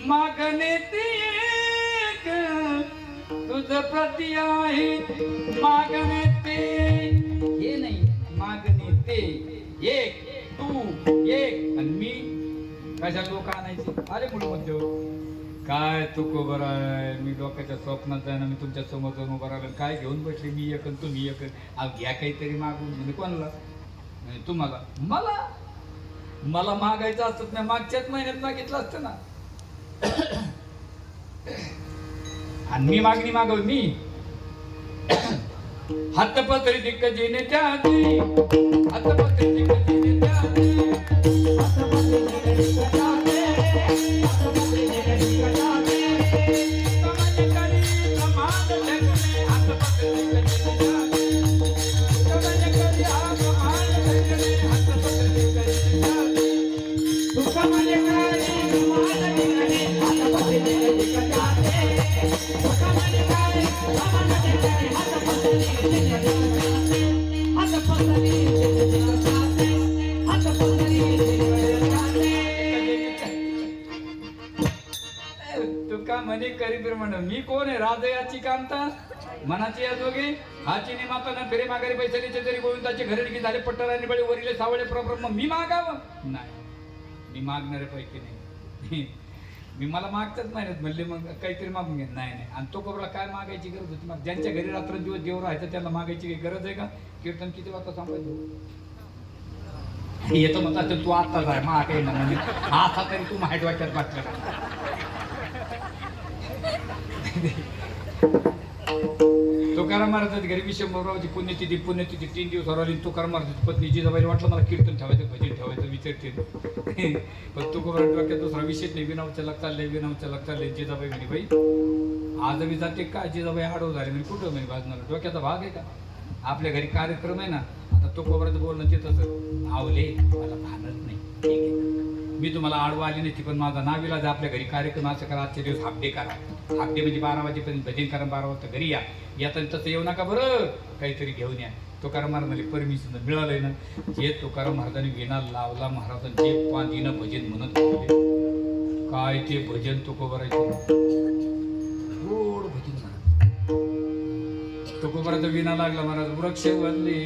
मागणे ते एक तुझ प्रती आहे. मागणे ते हे नाही, मागणे ते एक, तू एक आणि मी. कशा लोक आणायचे? अरे मुलं म्हणतो काय तुकोबरा आहे, मी लोकांच्या स्वप्नात जाणं, मी तुमच्या समोर जाऊन उभं राहिलं, काय घेऊन बसले मी एक आणि तुम्ही एक. घ्या काहीतरी मागून. म्हणजे कोणाला? तुम्हाला. मला मागायचं असतं ना, मागच्याच महिन्यात मागितलं असतं ना. आणि मी मागणी मागव मी हातपत्री दिग्गजे नेत्या हातपत्री दिग्गजे नेत्या हातपत्री
Thank you.
काहीतरी म्हण मी कोण आहे राजयाची कांता मनाची या जोगी हाची ने माता फेरे माघारी पैसे तरी गोविंदाचे घरी की झाले पट्टराने बळी वरिले सावळे प्रब्रह्म मी मागावं नाही मी मागणारे पैकी नाही मी मला मागताच नाही म्हणले मग काहीतरी मागून घेत नाही नाही आणि तो कोबरा काय मागायची गरज होती मग ज्यांच्या घरी रात्रंदिवस देव राहायचं त्यांना मागायची काही गरज आहे का कीर्तन किती वाजता सांगायचं येतो म्हणतात तू आत्ताच आहे मा काही ना म्हणजे आता तरी तू माहिती वाटत वाटलं तुकाराम महाराजांच्या घरी विशंभररावची पुण्यतिथी 3 दिवस राहिली तुकाराम महाराजांची पत्नी जिजाबाई वाटलं मला कीर्तन ठेवायचं भजन ठेवायचं विचारते पण तुकोबरा डोक्यात दुसरा विषयच नाही विनावच्या लग चाललंय जिजाबाई म्हणे बाई आज मी जाते का जिजाबाई आडव झाले म्हणजे कुठं म्हणे भाजनाला डोक्याचा भाग आहे का आपल्या घरी कार्यक्रम आहे ना आता तुकोबराचं बोलणं ते तसं आवले मला भानच नाही ठीक आहे मी तुम्हाला आडवा आली नाही पण माझा नाविलाज आपल्या घरी कार्यक्रम असं करा आजच्या दिवस हाफ डे करा हाफ डे म्हणजे 12 वाजेपर्यंत भजन करा 12 वाजता घरी या येताना तसं येऊ नका बरं काहीतरी घेऊन या तुकाराम महाराजांनी परमिशन मिळालंय ना जे तुकाराम महाराजांनी विना लावला महाराजांनी जे पांदीनं भजन म्हणत होते काय ते भजन तुकोबरायचं गोड भजन म्हणत तुकोबराचा विना लागला महाराज वृक्ष वल्ली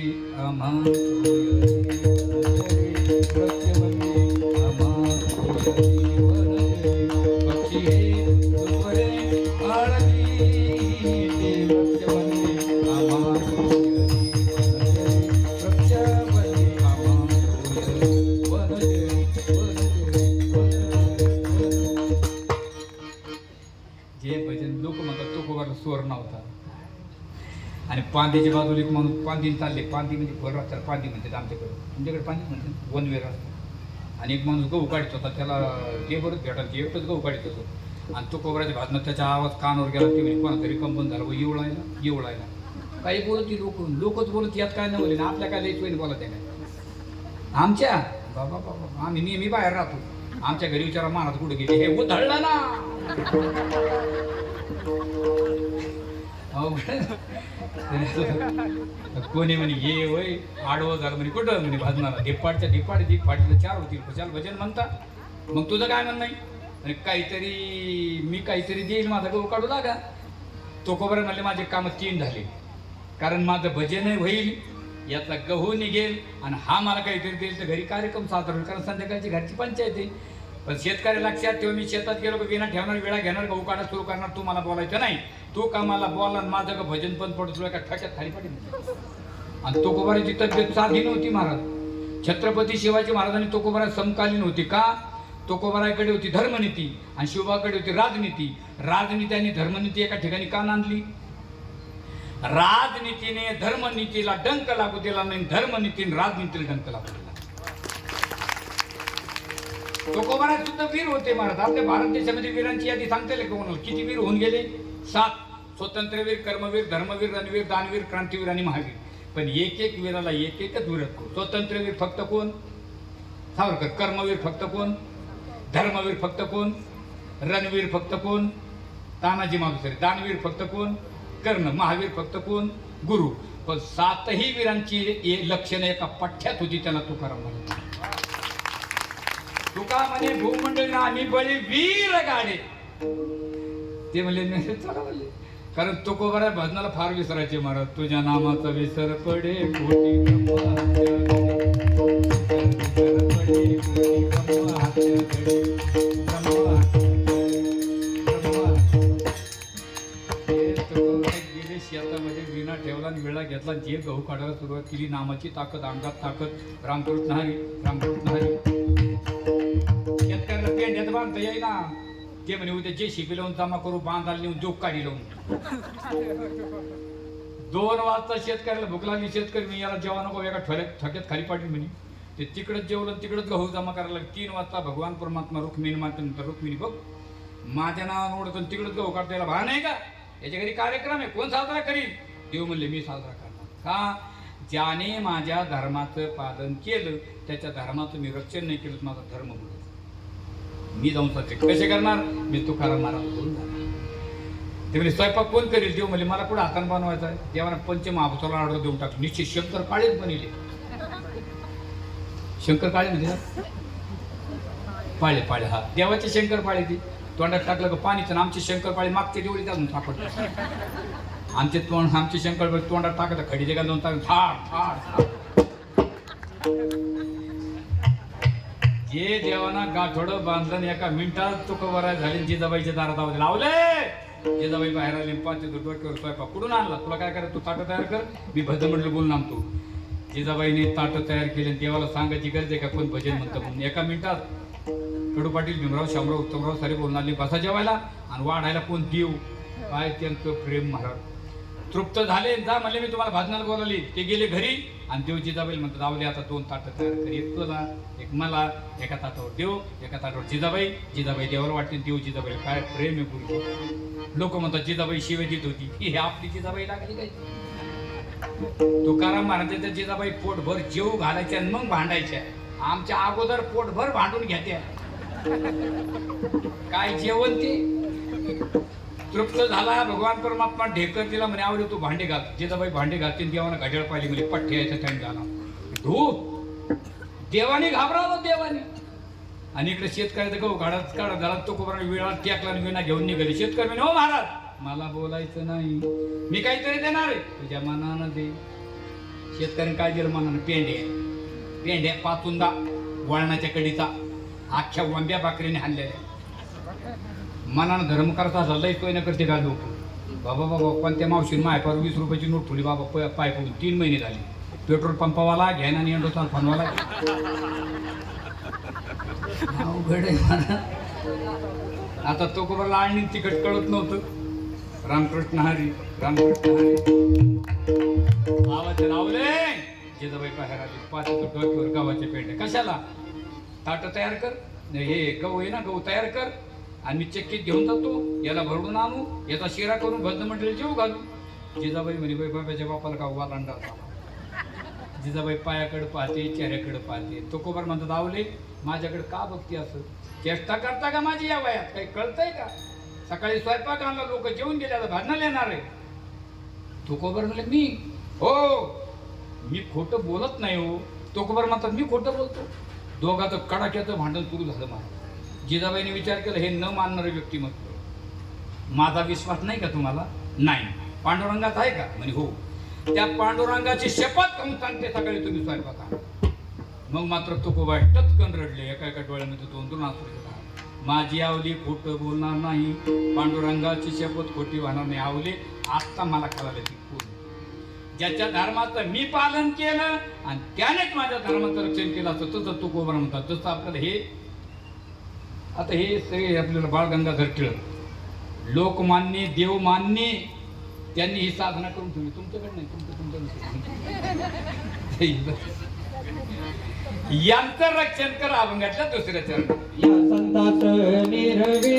स्वर नव्हता आणि पांदीच्या बाजूला एक माणूस पांदी चालले पांदी म्हणजे भर राहतात पांदी म्हणतात आमच्याकडे तुमच्याकडे पांदी म्हणतात वनवेर असतं आणि एक माणूस गहू काढत होता त्याला ते बरंच भेटायचं एकटंच गहू काढत होतो आणि तो कोबऱ्याच्या भाजनात त्याचा आवाज कानावर गेला ते म्हणजे कोणातरी कंपन झालं येवळायला काही बोलत लोकच बोलत यात काय नाही बोलले आपल्या काय लईच बोलत आहे काय आमच्या बाबा बाबा आम्ही नेहमी बाहेर राहतो आमच्या घरी विचारा महाराज कुठे गेले हे उधळला ना कोणी म्हणे ये वय आडवं झालं म्हणे कुठं म्हणे भाजनाला धिप्पाडच्या धिप्पाडीला 4 होतील खुशाल भजन म्हणता मग तुझं काय म्हणणं नाही आणि मी काहीतरी देईल माझा गहू काढू लागा तो कोबरा म्हणले माझे काम 3 झाले कारण माझं भजनही होईल यातला गहू निघेल आणि हा मला काहीतरी देईल तर घरी कार्यक्रम साजरा होईल कारण संध्याकाळची घरची पंचायत आहे पण शेतकरी लक्षात तेव्हा मी शेतात गेलो विना ठेवणार वेळा घेणार गहू काढा सुरू करणार तू मला बोलायचं नाही तू का मला बोला माझं का भजन पण पडत तुला का ठक्यात खाली पडेल आणि तो कोबराची तब्येत साधी नव्हती महाराज छत्रपती शिवाजी महाराजांनी तो कोबरा समकालीन होती का तो कोबराकडे होती धर्मनीती आणि शिवबाकडे होती राजनीती आणि धर्मनीती एका ठिकाणी का नांदली राजनीतीने धर्मनीतीला डंक लागू दिला नाही धर्मनीतीने राजनीतीला डंक लागू दिला तुकोबारात सुद्धा वीर होते महाराज आपल्या भारत देशामध्ये वीरांची यादी सांगता येईल का कोणाला किती वीर होऊन गेले 7 स्वतंत्रवीर कर्मवीर धर्मवीर रणवीर दानवीर क्रांतीवीर आणि महावीर पण एक वीराला एकच वीर स्वतंत्रवीर फक्त कोण सावरकर कर्मवीर फक्त कोण धर्मवीर फक्त कोण रणवीर फक्त कोण तानाजी मालुसरे दानवीर फक्त कोण कर्ण महावीर फक्त कोण गुरु पण 7ही वीरांची लक्षणं एका पठ्ठ्यात होती त्याला तुकाराम म्हणतो तुका म्हणे भूमंडळी आम्ही बळी वीर गाडे ते म्हणले चला म्हणले कारण तुकोबरा भजनाला फार विसरायचे महाराज तुझ्या नामाचा विसर पडे गेले शेतामध्ये विणा ठेवला आणि विळा घेतला जे गहू काढायला सुरुवात केली नामाची ताकद अंगात ताकद रामकृष्ण हरी शेतकऱ्याला पेंड्यात बांधता येईना ते म्हणे उद्या जे शिपी लावून जमा करू बांधायला नेऊन जोक काढी लावून 2 वाजता शेतकऱ्याला भूक लागली शेतकरी मी याला जेव्हा नको एका ठोक्यात खाली पाडली म्हणे ते तिकडच जेवलं तिकडच गहू जमा करायला लागले 3 वाजता भगवान परमात्मा रुक्मिणी माता रुक्मिणी बघ माझ्या नावानं ओढत तिकडच गहू काढता याला भान आहे का याच्या घरी कार्यक्रम आहे कोण साजरा करील देव म्हणले मी साजरा करणार का ज्याने माझ्या धर्माचं पालन केलं त्याच्या धर्माचं मी रक्षण नाही केलं माझा धर्म म्हणून मी जाऊन सत्य कसे करणार मी तुकाराम महाराज बोलून जाणार ते म्हणजे स्वयंपाक कोण करेल देव म्हणजे मला कुठं हातानं बनवायचा आहे देवाला पंचमहाभूताला ऑर्डर देऊन टाकलं निश्चित शंकर काळेच बनले शंकर काळे म्हणजे पाळे हा देवाचे शंकर पाळे ती तोंडात टाकलं का पाणीच आणि आमची शंकरपाळी मागच्या दिवळीत अजून सापडत आमची शंकरपाळी तोंडात टाकत खडी जगा दोन टाकत थाड थाड जे देवाना गाठोडं बांधलं आणि एका मिनिटात तुकवरा झाली जिजाबाईच्या दारात आवाज लावले जिजाबाई बाहेर आली पाच डोक्यावर स्वयंपाक कुठून आणला तुला काय करायचं तू ताटं तयार कर मी भजन म्हटलं बोलून आणतो जिजाबाईने ताटं तयार केले देवाला सांगायची गरज आहे का कोण भजन म्हणतं म्हणून एका मिनिटात कडू पाटील भीमराव शामराव उत्तमराव सारे बोलून आले बसा जेवायला आणि वाढायला कोण देव काय त्यांचं प्रेम महाराज तृप्त झाले जा म्हणले मी तुम्हाला भाजनाला बोलावली ते गेले घरी आणि देव जिजाबाई म्हणतात आवले आता दोन ताटं तयार कर एक तुला एक मला एका ताटावर देव एका ताटावर जिजाबाई देवाला वाटते देव जिजाबाई काय प्रेम आहे पूर्वी लोक म्हणतात जिजाबाई शिवे देत होती ही आपली जिजाबाई लागली काय तुकाराम महाराजांच्या जिजाबाई पोटभर जेव घालायच्या आणि मग भांडायच्या आमच्या अगोदर पोटभर भांडून घेत्या काय जेवण ते तृप्त झाला भगवान परमात्मा ढेकर दिला म्हणे आवडे तू भांडे घाल जिजाबाई भांडे घालते देवानं घड्याळ पाहिली म्हणजे पठ्ठे यायचा टाइम झाला धूप देवाने घाबरावं देवाने आणि इकडे शेतकऱ्याचं गहू गाडाच काढा झाला तो कोबरा वेळा टेकला आणि विना घेऊन निघाले शेतकरी म्हणे हो महाराज मला बोलायचं नाही मी काहीतरी देणार आहे तुझ्या मनानं दे शेतकऱ्याने काय दिलं मनानं पेंड्या पाचुंदा वळणाच्या कडीचा अख्ख्या वंब्या बाकरीने हाणलेल्या मनानं धर्म करता झालाय सोय न करते का लोक बाबा कोणत्या मावशीने मायपावर 20 रुपयाची नोट ठेवली बाबा पाय पडून 3 महिने झाले पेट्रोल पंपावाला घ्यायना आणि एंडोचा फनवाला आता तो कोबरला आणि तिकट कळत नव्हतं रामकृष्ण हरी आवाज लावले जिजाबाई बाहेर आली पाच डोक्यावर गव्हाचे पेंडे कशाला ताट तयार कर हे गहू आहे ना गहू तयार कर आणि मी चक्कीत घेऊन जातो याला भरडून आणू याचा शिरा करून भजन मंडळी जेव घालू जिजाबाई म्हणे बाबाच्या बापाला का वालांडा जिजाबाई पायाकडे पाहते चेहऱ्याकडे पाहते तो कोबर म्हणतात आवले माझ्याकडे का बघते असं चेष्टा करता का माझी या वयात काही कळतंय का सकाळी स्वयंपाक आणला लोक जेवून गेले आता भांडण येणार आहे तो कोबर म्हणले मी हो मी खोटं बोलत नाही हो तो कोबर म्हणतात मी खोटं बोलतो दोघाचं कडाक्याचं भांडण सुरू झालं मला जिजाबाईने विचार केला हे न मानणारे व्यक्तिमत्व माझा विश्वास नाही का तुम्हाला नाही पांडुरंगाचा आहे का म्हणे हो त्या पांडुरंगाची शपथ खाऊन सांगते सकाळी तुम्ही स्वयंपाक मग मात्र तुकोबाई टचकन रडले एका डोळ्यामध्ये दोन आसू माझी आवली खोटं बोलणार नाही पांडुरंगाची शपथ खोटी वाहणार नाही आवली आत्ता मला कळालं ती पूर्ण ज्याच्या धर्माचं मी पालन केलं आणि त्यानेच माझ्या धर्माचं रक्षण केलं असं तसं तुकोबा म्हणतात जसं आपल्याला हे आता हे सगळे आपल्याला बाळ गंगाधर टिळक लोकमान्य देवमान्य त्यांनी ही साधना करून ठेवली तुमच्याकडे नाही यांचं रक्षण करा अभंगातल्या दुसऱ्याच्या
या संतात निरवे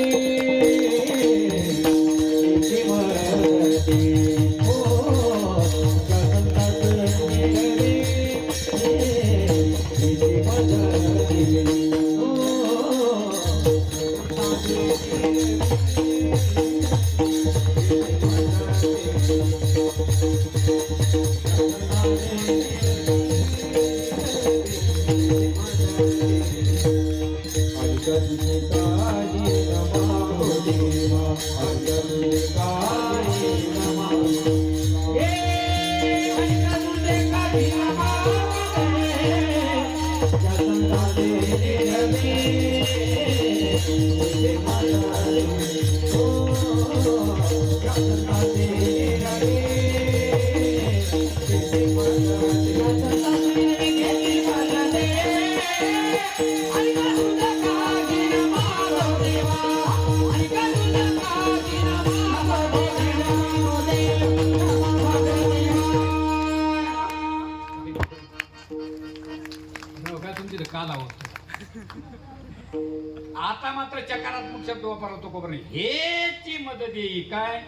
आता मात्र चकारात्मक शब्द वापरतो कोबर हेची मदत येई काय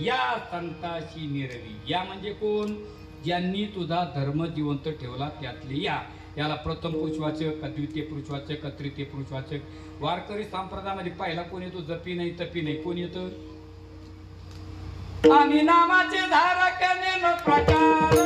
या संताशी निरवी या म्हणजे कोण ज्यांनी तुझा धर्म जिवंत ठेवला त्यातले याला प्रथम पुरुषवाचक द्वितीय पुरुषवाचक तृतीय पुरुषवाचक वारकरी संप्रदायामध्ये पहिला कोण येतो जपी नाही तपी नाही कोण येतं आम्ही नामाचे धारक नेम प्रकार